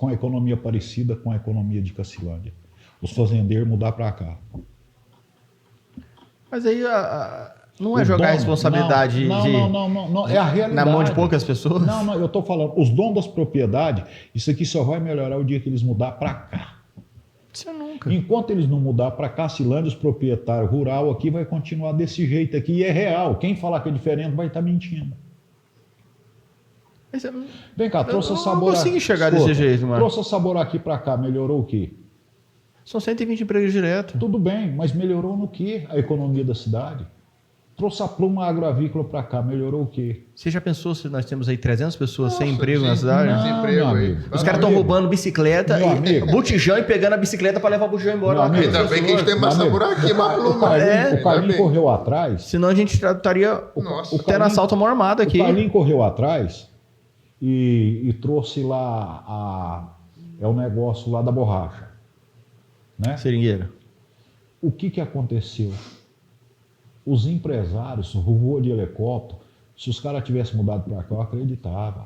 Speaker 3: a economia parecida com a economia de Cacilândia. Os fazendeiros mudar para cá.
Speaker 1: Mas aí não é
Speaker 3: O
Speaker 1: jogar a
Speaker 3: dono-
Speaker 1: responsabilidade
Speaker 3: não, é a realidade.
Speaker 1: na mão de poucas pessoas?
Speaker 3: Não, eu estou falando, os donos das propriedades, isso aqui só vai melhorar o dia que eles mudar para cá.
Speaker 1: Isso nunca.
Speaker 3: Enquanto eles não mudar para Cacilândia, os proprietários rural aqui vai continuar desse jeito aqui, e é real. Quem falar que é diferente vai estar mentindo.
Speaker 1: Mas
Speaker 3: Vem cá, trouxe
Speaker 1: eu
Speaker 3: a
Speaker 1: não
Speaker 3: sabor.
Speaker 1: consigo enxergar desse jeito, mano.
Speaker 3: Trouxe a sabor aqui para cá, melhorou o quê?
Speaker 1: são 120 empregos direto.
Speaker 3: Tudo bem, mas melhorou no quê? A economia da cidade. Trouxe a pluma agroavícola para cá, melhorou o quê?
Speaker 1: Você já pensou se nós temos aí 300 pessoas sem
Speaker 2: Nossa,
Speaker 1: emprego na
Speaker 2: sim.
Speaker 1: cidade?
Speaker 3: Não,
Speaker 2: Desemprego
Speaker 3: meu
Speaker 2: aí.
Speaker 3: amigo.
Speaker 1: Os caras estão roubando bicicleta,
Speaker 3: Meu amigo.
Speaker 1: botijão e pegando a bicicleta para levar o botijão embora.
Speaker 3: Meu amigo.
Speaker 2: Ainda bem que a gente tem
Speaker 3: Meu
Speaker 2: massa
Speaker 3: amigo.
Speaker 2: por aqui, uma
Speaker 3: O
Speaker 2: pluma.
Speaker 3: Carlinho, o Carlinho
Speaker 2: Ainda bem.
Speaker 3: correu atrás.
Speaker 1: Senão a gente estaria
Speaker 2: Nossa.
Speaker 1: tendo assalto à mão armada aqui.
Speaker 3: O Carlinho correu atrás e trouxe lá o negócio lá da borracha. Né?
Speaker 1: Seringueira.
Speaker 3: O que aconteceu? Os empresários, o voo de helicóptero, se os caras tivessem mudado para cá, eu acreditava.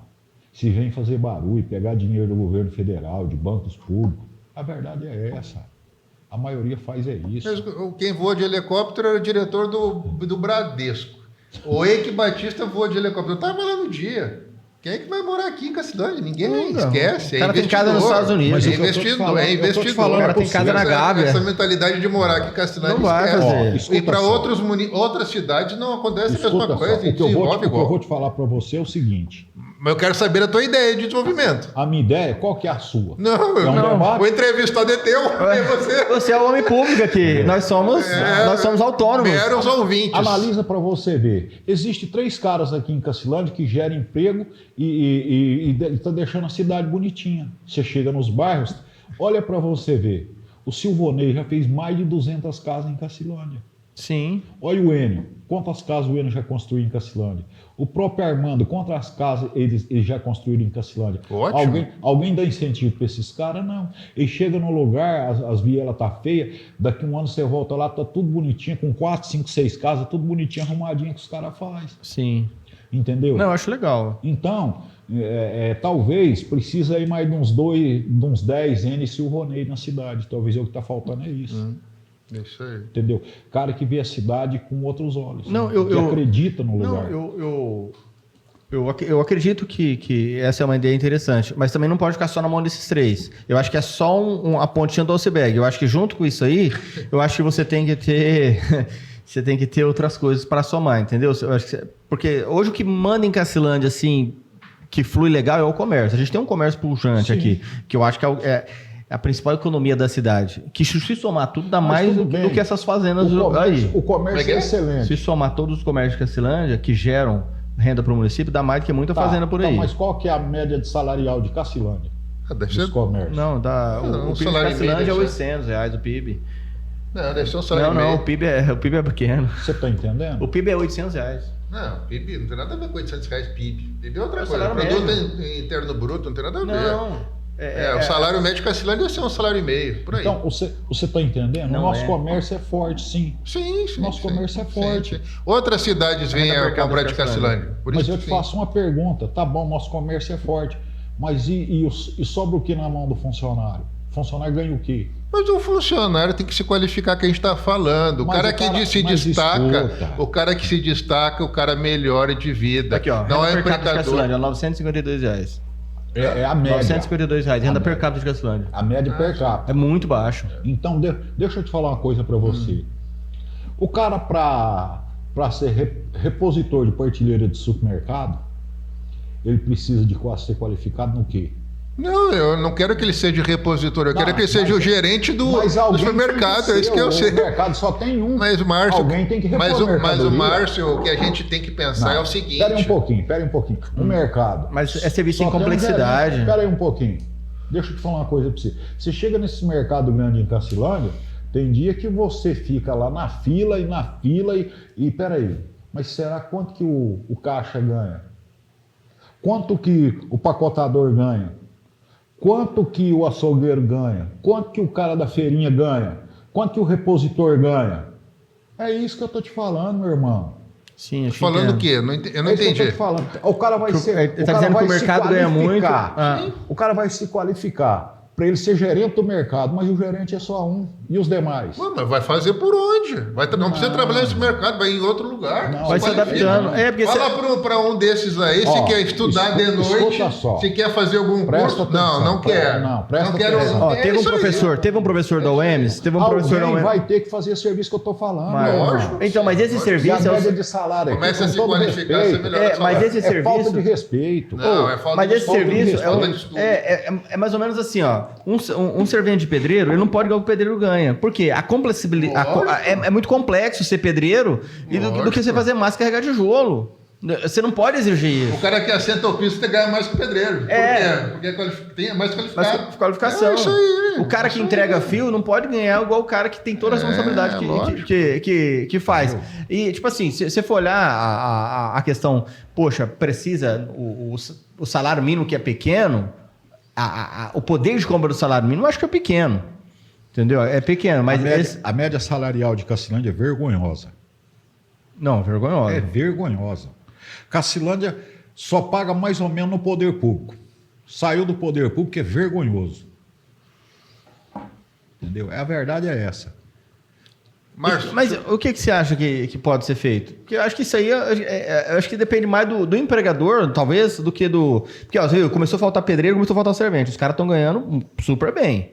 Speaker 3: Se vem fazer barulho, pegar dinheiro do governo federal, de bancos públicos, a verdade é essa. A maioria faz isso.
Speaker 2: Mas quem voa de helicóptero era o diretor do Bradesco. O Eike Batista voa de helicóptero. Eu estava lá no dia. Quem é que vai morar aqui em Cacilândia? Ninguém
Speaker 1: Nunca.
Speaker 2: esquece.
Speaker 1: O cara tem casa nos Estados Unidos.
Speaker 3: Mas
Speaker 2: É
Speaker 3: o que eu tô te
Speaker 2: investidor.
Speaker 3: falando-
Speaker 2: É
Speaker 3: eu tô te
Speaker 2: investidor.
Speaker 3: falando
Speaker 1: O cara tem casa na Gávea.
Speaker 2: Essa mentalidade de morar aqui em Cacilândia.
Speaker 1: Não vai
Speaker 2: esquece.
Speaker 1: fazer.
Speaker 2: E
Speaker 3: Escuta
Speaker 2: para
Speaker 3: só.
Speaker 2: outras cidades não acontece a mesma
Speaker 3: Escuta só,
Speaker 2: coisa.
Speaker 3: o que eu
Speaker 2: Desenvolve igual.
Speaker 3: vou te falar para você é o seguinte.
Speaker 2: Mas eu quero saber a tua ideia de desenvolvimento.
Speaker 3: A minha ideia, qual que é a sua?
Speaker 2: Não,
Speaker 3: É um debate?
Speaker 2: o entrevistado é teu. É você.
Speaker 1: Você é o homem público aqui. Nós somos autônomos.
Speaker 2: Meros ouvintes.
Speaker 3: Analisa para você ver. Existem 3 caras aqui em Cacilândia que geram emprego e está deixando a cidade bonitinha. Você chega nos bairros, olha para você ver. O Silvonei já fez mais de 200 casas em Cacilândia.
Speaker 1: Sim.
Speaker 3: Olha o Enio. Quantas casas o Enio já construiu em Cacilândia? O próprio Armando, quantas casas eles já construíram em Cacilândia?
Speaker 2: Ótimo.
Speaker 3: Alguém dá incentivo para esses caras? Não. Ele chega no lugar, as vielas tá feias, daqui um ano você volta lá, tá tudo bonitinho, com 4, 5, 6 casas, tudo bonitinho, arrumadinho que os caras fazem.
Speaker 1: Sim.
Speaker 3: Entendeu?
Speaker 1: Não, eu acho legal.
Speaker 3: Então, talvez precisa aí mais de uns 10 N Silvonei na cidade. Talvez o que está faltando é isso.
Speaker 2: Isso aí.
Speaker 3: Entendeu? Cara que vê a cidade com outros olhos.
Speaker 1: Não,
Speaker 3: que acredita no
Speaker 1: Não,
Speaker 3: lugar.
Speaker 1: eu acredito que essa é uma ideia interessante, mas também não pode ficar só na mão desses 3. Eu acho que é só a pontinha do iceberg. Eu acho que junto com isso aí, eu acho que você tem que ter você tem que ter outras coisas para somar, entendeu? Eu acho que porque hoje o que manda em Cacilândia, assim, que flui legal é o comércio. A gente tem um comércio pujante aqui, que eu acho que é a principal economia da cidade. Que se somar tudo, dá mais do que essas fazendas aí.
Speaker 3: O comércio é excelente.
Speaker 1: Se somar todos os comércios de Cacilândia, que geram renda para o município, dá mais do que muita fazenda por aí.
Speaker 3: Mas qual que é a média de salarial de Cacilândia?
Speaker 2: Deve ser...
Speaker 3: comércios?
Speaker 1: Não, o PIB de Cacilândia é R$800 o PIB.
Speaker 2: Não, deve ser um salário
Speaker 1: Não,
Speaker 2: meio.
Speaker 1: o PIB é pequeno.
Speaker 3: Você está entendendo?
Speaker 1: O PIB é R$800.
Speaker 2: Não, PIB não tem nada a ver com R$800 PIB. PIB é outra
Speaker 1: É o
Speaker 2: coisa.
Speaker 1: salário
Speaker 2: Produto interno bruto não tem nada a ver.
Speaker 1: Não.
Speaker 2: O salário médio de Cacilândia deve ser um salário e meio, por aí.
Speaker 3: Então, você está entendendo?
Speaker 1: Não
Speaker 3: o nosso comércio é forte, sim.
Speaker 2: Sim.
Speaker 3: Nosso comércio é forte.
Speaker 2: Sim. Outras cidades vêm a comprar de Cacilândia.
Speaker 3: Mas eu te faço uma pergunta. Tá bom, nosso comércio é forte. Mas e sobra o que na mão do funcionário? O funcionário ganha o quê?
Speaker 2: Mas o funcionário tem que se qualificar, que a gente está falando. O cara que se destaca, o cara que se destaca, o cara melhora de vida.
Speaker 1: Aqui, ó,
Speaker 2: não é
Speaker 1: per capita de
Speaker 2: empregador.
Speaker 1: Cacilândia, R$952.
Speaker 3: É a média.
Speaker 1: R$952, renda per capita de Cacilândia.
Speaker 3: A média per capita.
Speaker 1: É muito baixo.
Speaker 3: Então, deixa eu te falar uma coisa para você. O cara, para ser repositor de partilheira de supermercado, ele precisa de ser qualificado no quê?
Speaker 2: Não, eu não quero que ele seja repositor, eu quero que ele seja o gerente do supermercado, é isso que eu sei.
Speaker 3: O mercado só tem um.
Speaker 2: Mas, Márcio,
Speaker 3: alguém tem que repor
Speaker 2: mas o Márcio, o que a gente tem que pensar é o seguinte...
Speaker 3: Espera um pouquinho. O mercado...
Speaker 1: Mas é serviço em complexidade.
Speaker 3: Espera aí um pouquinho. Deixa eu te falar uma coisa para você. Você chega nesse mercado grande em Cacilândia, tem dia que você fica lá na fila e peraí, mas será quanto que o caixa ganha? Quanto que o pacotador ganha? Quanto que o açougueiro ganha? Quanto que o cara da feirinha ganha? Quanto que o repositor ganha? É isso que eu tô te falando, meu irmão.
Speaker 1: Sim,
Speaker 2: falando o quê? Eu não entendi.
Speaker 3: Isso que eu tô te falando. O cara vai ser.
Speaker 1: Ele está dizendo que o mercado ganha muito.
Speaker 3: O cara vai se qualificar para ele ser gerente do mercado, mas o gerente é só um. E os demais?
Speaker 2: Mas vai fazer por onde? Não precisa trabalhar nesse mercado, vai em outro lugar.
Speaker 1: Vai se adaptando.
Speaker 2: Fala para um desses aí, se quer estudar de noite, se quer fazer algum curso. Não quer.
Speaker 3: Não quero.
Speaker 1: Teve um professor da UEMS.
Speaker 3: Alguém vai ter que fazer esse serviço que eu estou falando.
Speaker 1: Mas esse serviço...
Speaker 3: E a média de salário aqui,
Speaker 2: começa a se qualificar, você melhora.
Speaker 1: Mas esse serviço...
Speaker 3: É falta de respeito.
Speaker 2: Não, é falta
Speaker 1: mas
Speaker 2: de
Speaker 1: esse serviço
Speaker 2: é
Speaker 1: mais ou menos assim, ó. Um servente de pedreiro, ele não pode ganhar o que o pedreiro ganha. Por quê? A complexidade é muito complexo ser pedreiro e do que você fazer massa e carregar tijolo. Você não pode exigir isso.
Speaker 2: O cara que assenta o piso tem que ganhar mais que o pedreiro. Por quê? Porque tem mais qualificado.
Speaker 1: Mais qualificação.
Speaker 2: Isso aí.
Speaker 1: O cara que entrega fio não pode ganhar igual o cara que tem toda a responsabilidade que faz. E, tipo assim, se você for olhar a questão, poxa, precisa o salário mínimo que é pequeno, o poder de compra do salário mínimo eu acho que é pequeno. Entendeu? É pequeno, mas...
Speaker 3: A média salarial de Cacilândia é vergonhosa.
Speaker 1: Não, vergonhosa.
Speaker 3: É vergonhosa. Cacilândia só paga mais ou menos no poder público. Saiu do poder público, é vergonhoso. Entendeu? A verdade é essa.
Speaker 1: Mas o que você acha que pode ser feito? Porque eu acho que isso aí eu acho que depende mais do empregador, talvez, do que do... Porque, ó, você viu, começou a faltar pedreiro, começou a faltar servente. Os caras estão ganhando super bem.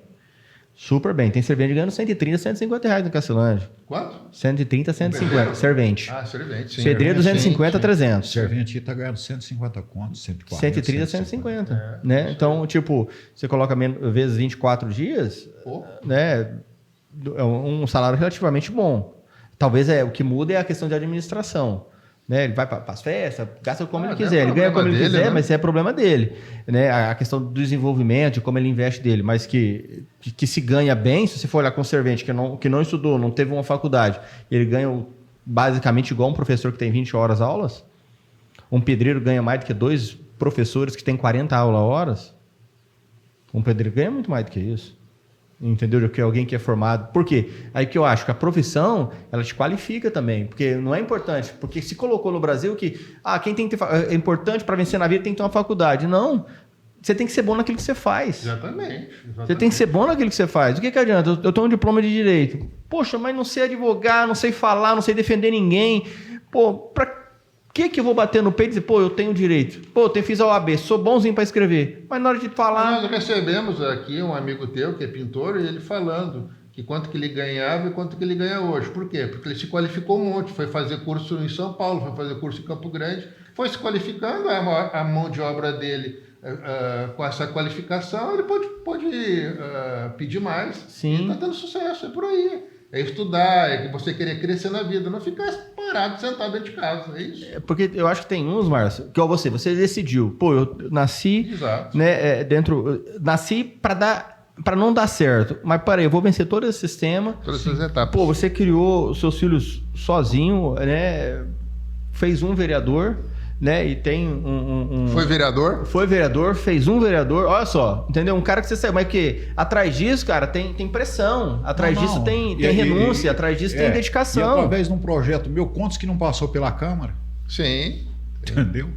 Speaker 1: Super bem. Tem servente ganhando 130, 150 reais no Cacilândia.
Speaker 2: Quanto?
Speaker 1: 130, 150. Servente.
Speaker 2: Servente, sim.
Speaker 1: Pedreiro, 250, 300.
Speaker 3: Servente está ganhando 150 contos, 140.
Speaker 1: 130, 150. Né? Então, tipo, você coloca vezes 24 dias, né? É um salário relativamente bom. Talvez o que muda é a questão de administração. Né? Ele vai para as festas, gasta como ele quiser, ele ganha como ele quiser, mas isso é problema dele. Né? A questão do desenvolvimento, de como ele investe dele, mas que se ganha bem, se você for olhar com um servente que não estudou, não teve uma faculdade, ele ganha basicamente igual um professor que tem 20 horas aulas, um pedreiro ganha mais do que 2 professores que têm 40 horas, um pedreiro ganha muito mais do que isso. Entendeu? Do que alguém que é formado. Por quê? Aí que eu acho que a profissão, ela te qualifica também. Porque não é importante. Porque se colocou no Brasil que quem tem que ter, é importante para vencer na vida tem que ter uma faculdade. Não. Você tem que ser bom naquilo que você faz.
Speaker 2: Exatamente.
Speaker 1: Você tem que ser bom naquilo que você faz. O que adianta? Eu tenho um diploma de direito. Poxa, mas não sei advogar, não sei falar, não sei defender ninguém. Pô, pra que eu vou bater no peito e dizer, eu tenho direito? Fiz a OAB, sou bonzinho para escrever. Mas na hora de falar...
Speaker 2: Nós recebemos aqui um amigo teu, que é pintor, e ele falando que quanto que ele ganhava e quanto que ele ganha hoje. Por quê? Porque ele se qualificou um monte, foi fazer curso em São Paulo, foi fazer curso em Campo Grande, foi se qualificando, a mão de obra dele, com essa qualificação, ele pode pedir mais.
Speaker 1: Sim.
Speaker 2: E está tendo sucesso, é por aí. É estudar, é você querer crescer na vida, não ficar parado, sentado dentro de casa, é isso.
Speaker 1: Porque eu acho que tem uns, Márcio, que você decidiu, pô, eu nasci,
Speaker 2: Exato.
Speaker 1: né, nasci para não dar certo, mas peraí, eu vou vencer todo esse sistema.
Speaker 2: Todas essas etapas.
Speaker 1: Pô, você criou os seus filhos sozinho, né, fez um vereador, né, e tem
Speaker 2: Foi vereador?
Speaker 1: Foi vereador, fez um vereador, olha só, entendeu? Um cara que você sabe, mas que atrás disso, cara, tem pressão, atrás disso tem renúncia, atrás disso tem dedicação.
Speaker 3: E através de um projeto meu, quantos que não passou pela Câmara?
Speaker 2: Sim.
Speaker 3: Entendeu?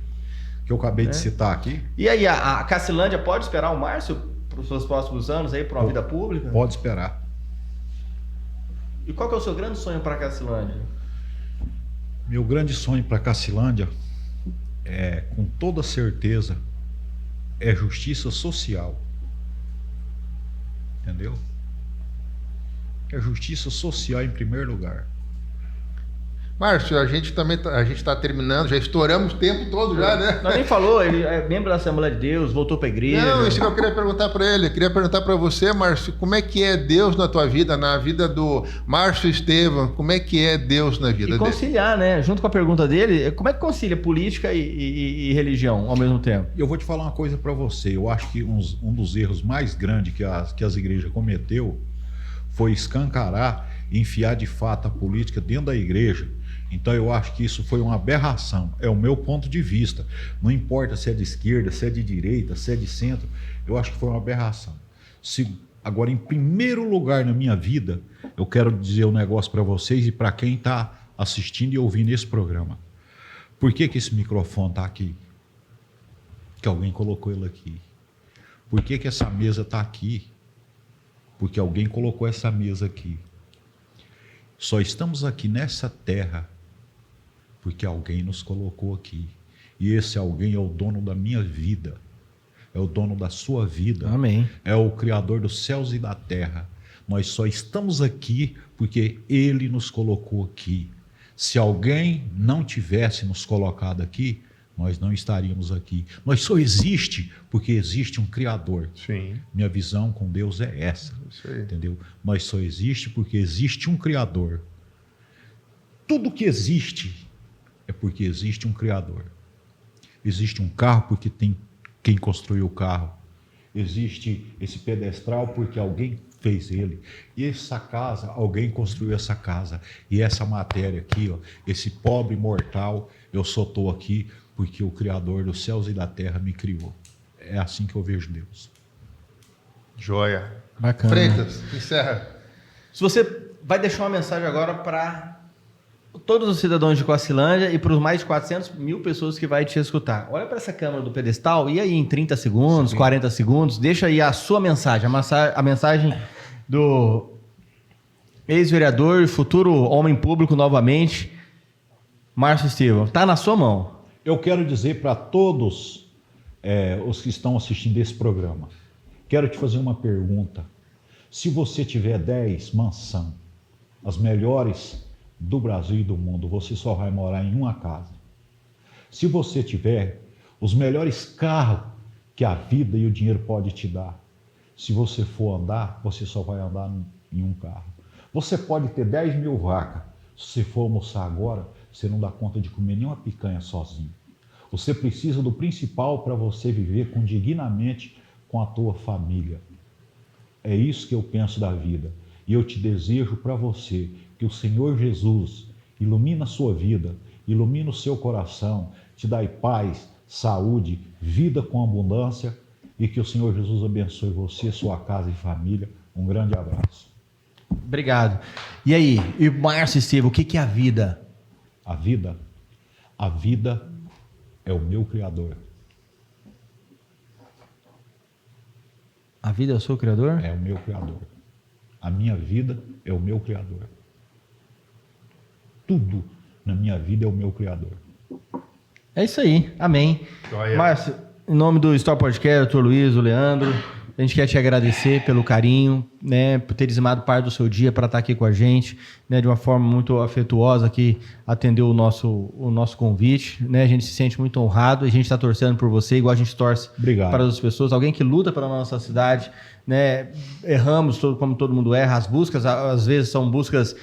Speaker 3: Que eu acabei de citar aqui.
Speaker 1: E aí, a Cacilândia pode esperar o Márcio para os seus próximos anos aí, para uma vida pública?
Speaker 3: Pode esperar.
Speaker 1: E qual que é o seu grande sonho para a Cacilândia?
Speaker 3: Meu grande sonho para a Cacilândia com toda certeza, é justiça social. Entendeu? É justiça social em primeiro lugar.
Speaker 2: Márcio, a gente está terminando, já estouramos o tempo todo já, né?
Speaker 1: Não, nem falou, ele é membro da Assembleia de Deus, voltou para a igreja.
Speaker 2: Não, isso que eu queria perguntar para ele. Eu queria perguntar para você, Márcio, como é que é Deus na tua vida, na vida do Márcio Estevam? Como é que é Deus na vida
Speaker 1: dele? E conciliar, né? Junto com a pergunta dele, como é que concilia política e religião ao mesmo tempo?
Speaker 3: Eu vou te falar uma coisa para você. Eu acho que um dos erros mais grandes que as igrejas cometeu foi escancarar e enfiar de fato a política dentro da igreja. Então eu acho que isso foi uma aberração, é o meu ponto de vista. Não importa se é de esquerda, se é de direita, se é de centro, eu acho que foi uma aberração. Agora, em primeiro lugar na minha vida, eu quero dizer um negócio para vocês e para quem está assistindo e ouvindo esse programa. Por que esse microfone está aqui? Que alguém colocou ele aqui. Por que essa mesa está aqui? Porque alguém colocou essa mesa aqui. Só estamos aqui nessa terra porque alguém nos colocou aqui. E esse alguém é o dono da minha vida. É o dono da sua vida.
Speaker 1: Amém.
Speaker 3: É o Criador dos céus e da terra. Nós só estamos aqui porque Ele nos colocou aqui. Se alguém não tivesse nos colocado aqui, nós não estaríamos aqui. Nós só existe porque existe um Criador.
Speaker 2: Sim.
Speaker 3: Minha visão com Deus é essa.
Speaker 2: Isso aí.
Speaker 3: Entendeu? Nós só existe porque existe um Criador. Tudo que existe é porque existe um Criador. Existe um carro porque tem quem construiu o carro. Existe esse pedestral porque alguém fez ele. E essa casa, alguém construiu essa casa. E essa matéria aqui, ó, esse pobre mortal, eu só estou aqui porque o Criador dos céus e da terra me criou. É assim que eu vejo Deus.
Speaker 2: Joia.
Speaker 1: Bacana.
Speaker 2: Freitas, encerra.
Speaker 1: Se você vai deixar uma mensagem agora para todos os cidadãos de Cacilândia e para os mais de 400 mil pessoas que vai te escutar. Olha para essa câmera do pedestal e aí em 30 segundos, 40 segundos, deixa aí a sua mensagem, a mensagem do ex-vereador e futuro homem público novamente, Márcio Estevam. Está na sua mão.
Speaker 3: Eu quero dizer para todos os que estão assistindo esse programa, quero te fazer uma pergunta. Se você tiver 10 mansões, as melhores do Brasil e do mundo, você só vai morar em uma casa. Se você tiver os melhores carros que a vida e o dinheiro pode te dar, se você for andar, você só vai andar em um carro. Você pode ter 10 mil vacas, se você for almoçar agora, você não dá conta de comer nenhuma picanha sozinho. Você precisa do principal para você viver dignamente com a tua família. É isso que eu penso da vida. E eu te desejo para você que o Senhor Jesus ilumine a sua vida, ilumine o seu coração, te dá paz, saúde, vida com abundância e que o Senhor Jesus abençoe você, sua casa e família. Um grande abraço.
Speaker 1: Obrigado. E aí, e Márcio Estevam, o que é a vida?
Speaker 3: A vida é o meu Criador.
Speaker 1: A vida é o seu Criador?
Speaker 3: É o meu Criador. A minha vida é o meu Criador. Tudo na minha vida é o meu Criador.
Speaker 1: É isso aí. Amém.
Speaker 2: Joia.
Speaker 1: Márcio, em nome do Store Podcast, o Dr. Luiz, o Leandro, A gente quer te agradecer pelo carinho, né, por ter dizimado parte do seu dia para estar aqui com a gente, né, de uma forma muito afetuosa que atendeu o nosso convite, né? A gente se sente muito honrado, a gente está torcendo por você, igual a gente torce para as pessoas, alguém que luta pela nossa cidade, né? Erramos como todo mundo erra, as buscas às vezes são buscas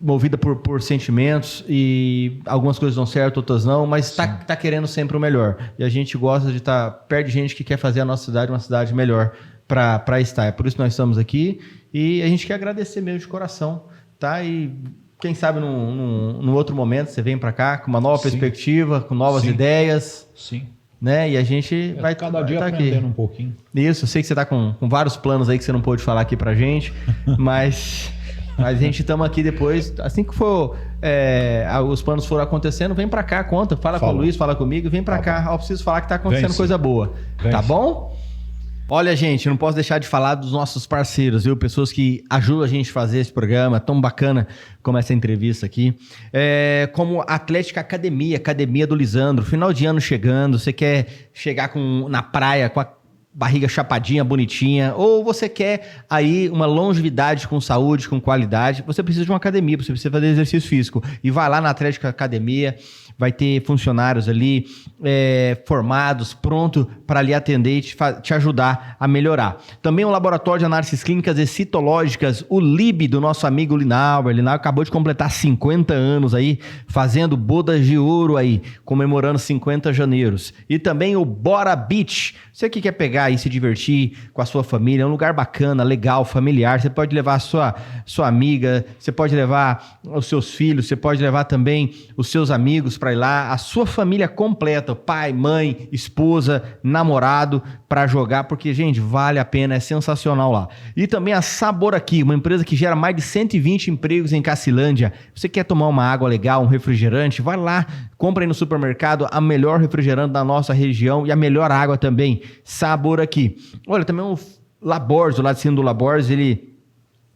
Speaker 1: movida por sentimentos e algumas coisas dão certo, outras não, mas tá querendo sempre o melhor. E a gente gosta de estar perto de gente que quer fazer a nossa cidade uma cidade melhor para estar. É por isso que nós estamos aqui e a gente quer agradecer mesmo de coração, tá? E quem sabe num outro momento você vem para cá com uma nova perspectiva, com novas ideias. Sim. Né? E a gente vai
Speaker 3: cada dia aprendendo um pouquinho.
Speaker 1: Isso, eu sei que você está com vários planos aí que você não pôde falar aqui pra gente, mas a gente estamos aqui depois, assim que for os planos foram acontecendo, vem pra cá, conta, fala com o Luiz, fala comigo, vem pra cá. Eu preciso falar que tá acontecendo coisa boa. Tá bom? Olha, gente, não posso deixar de falar dos nossos parceiros, viu? Pessoas que ajudam a gente a fazer esse programa tão bacana como essa entrevista aqui. Como a Atlética Academia do Lisandro. Final de ano chegando, você quer chegar na praia com a barriga chapadinha, bonitinha, ou você quer aí uma longevidade com saúde, com qualidade, você precisa de uma academia, você precisa fazer exercício físico. E vai lá na Atlética Academia, vai ter funcionários ali formados, pronto para lhe atender e te ajudar a melhorar. Também o Laboratório de Análises Clínicas e Citológicas, o LIB, do nosso amigo Linalber. Linalber acabou de completar 50 anos aí, fazendo bodas de ouro aí, comemorando 50 janeiros. E também o Bora Beach. Você que quer pegar e se divertir com a sua família, é um lugar bacana, legal, familiar. Você pode levar a sua amiga, você pode levar os seus filhos, você pode levar também os seus amigos para ir lá, a sua família completa, pai, mãe, esposa, namorado, para jogar, porque, gente, vale a pena, é sensacional lá. E também a Sabor Aqui, uma empresa que gera mais de 120 empregos em Cacilândia. Você quer tomar uma água legal, um refrigerante? Vai lá, compra aí no supermercado a melhor refrigerante da nossa região e a melhor água também. Sabor Aqui. Olha, também o Laborz, o laticínio do Laborz, ele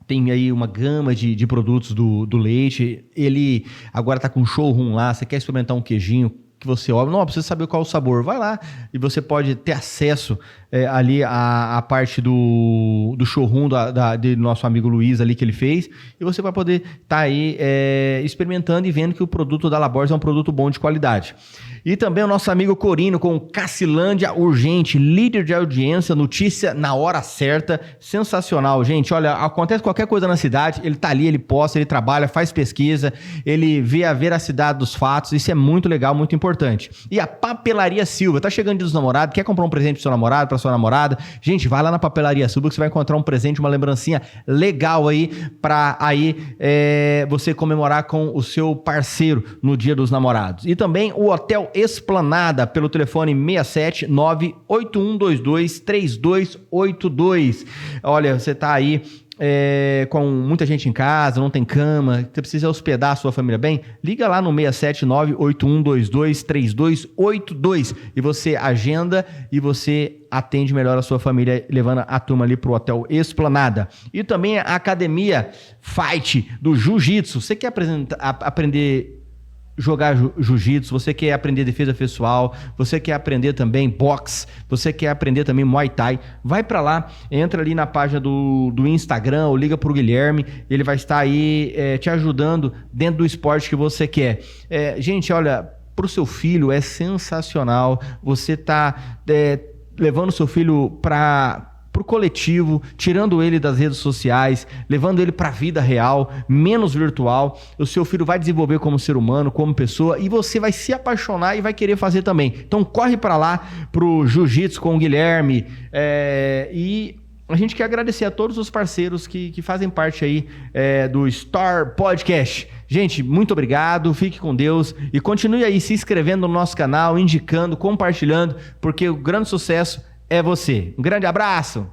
Speaker 1: tem aí uma gama de produtos do leite. Ele agora está com um showroom lá. Você quer experimentar um queijinho que você olha, não precisa saber qual é o sabor, vai lá e você pode ter acesso ali à parte do showroom do nosso amigo Luiz ali que ele fez, e você vai poder estar aí experimentando e vendo que o produto da Laborz é um produto bom de qualidade. E também o nosso amigo Corino com Cacilândia Urgente, líder de audiência, notícia na hora certa, sensacional, gente. Olha, acontece qualquer coisa na cidade, ele tá ali, ele posta, ele trabalha, faz pesquisa, ele vê a veracidade dos fatos, isso é muito legal, muito importante. E a Papelaria Silva, tá chegando Dia dos Namorados, quer comprar um presente pro seu namorado, pra sua namorada? Gente, vai lá na Papelaria Silva que você vai encontrar um presente, uma lembrancinha legal aí, pra aí você comemorar com o seu parceiro no Dia dos Namorados. E também o Hotel Esplanada, pelo telefone 679-8122-3282. Olha, você tá aí com muita gente em casa, não tem cama, você precisa hospedar a sua família bem, liga lá no 679-8122-3282 e você agenda e você atende melhor a sua família, levando a turma ali pro Hotel Esplanada. E também a Academia Fight do Jiu-Jitsu. Você quer aprender jogar jiu-jitsu, você quer aprender defesa pessoal, você quer aprender também boxe, você quer aprender também Muay Thai, vai pra lá, entra ali na página do Instagram ou liga pro Guilherme, ele vai estar aí te ajudando dentro do esporte que você quer. Gente, olha, pro seu filho é sensacional, você tá levando seu filho pro coletivo, tirando ele das redes sociais, levando ele para a vida real, menos virtual. O seu filho vai desenvolver como ser humano, como pessoa, e você vai se apaixonar e vai querer fazer também. Então corre para lá, pro Jiu-Jitsu com o Guilherme, e a gente quer agradecer a todos os parceiros que fazem parte aí do Star Podcast. Gente, muito obrigado, fique com Deus e continue aí se inscrevendo no nosso canal, indicando, compartilhando, porque o grande sucesso é você. Um grande abraço!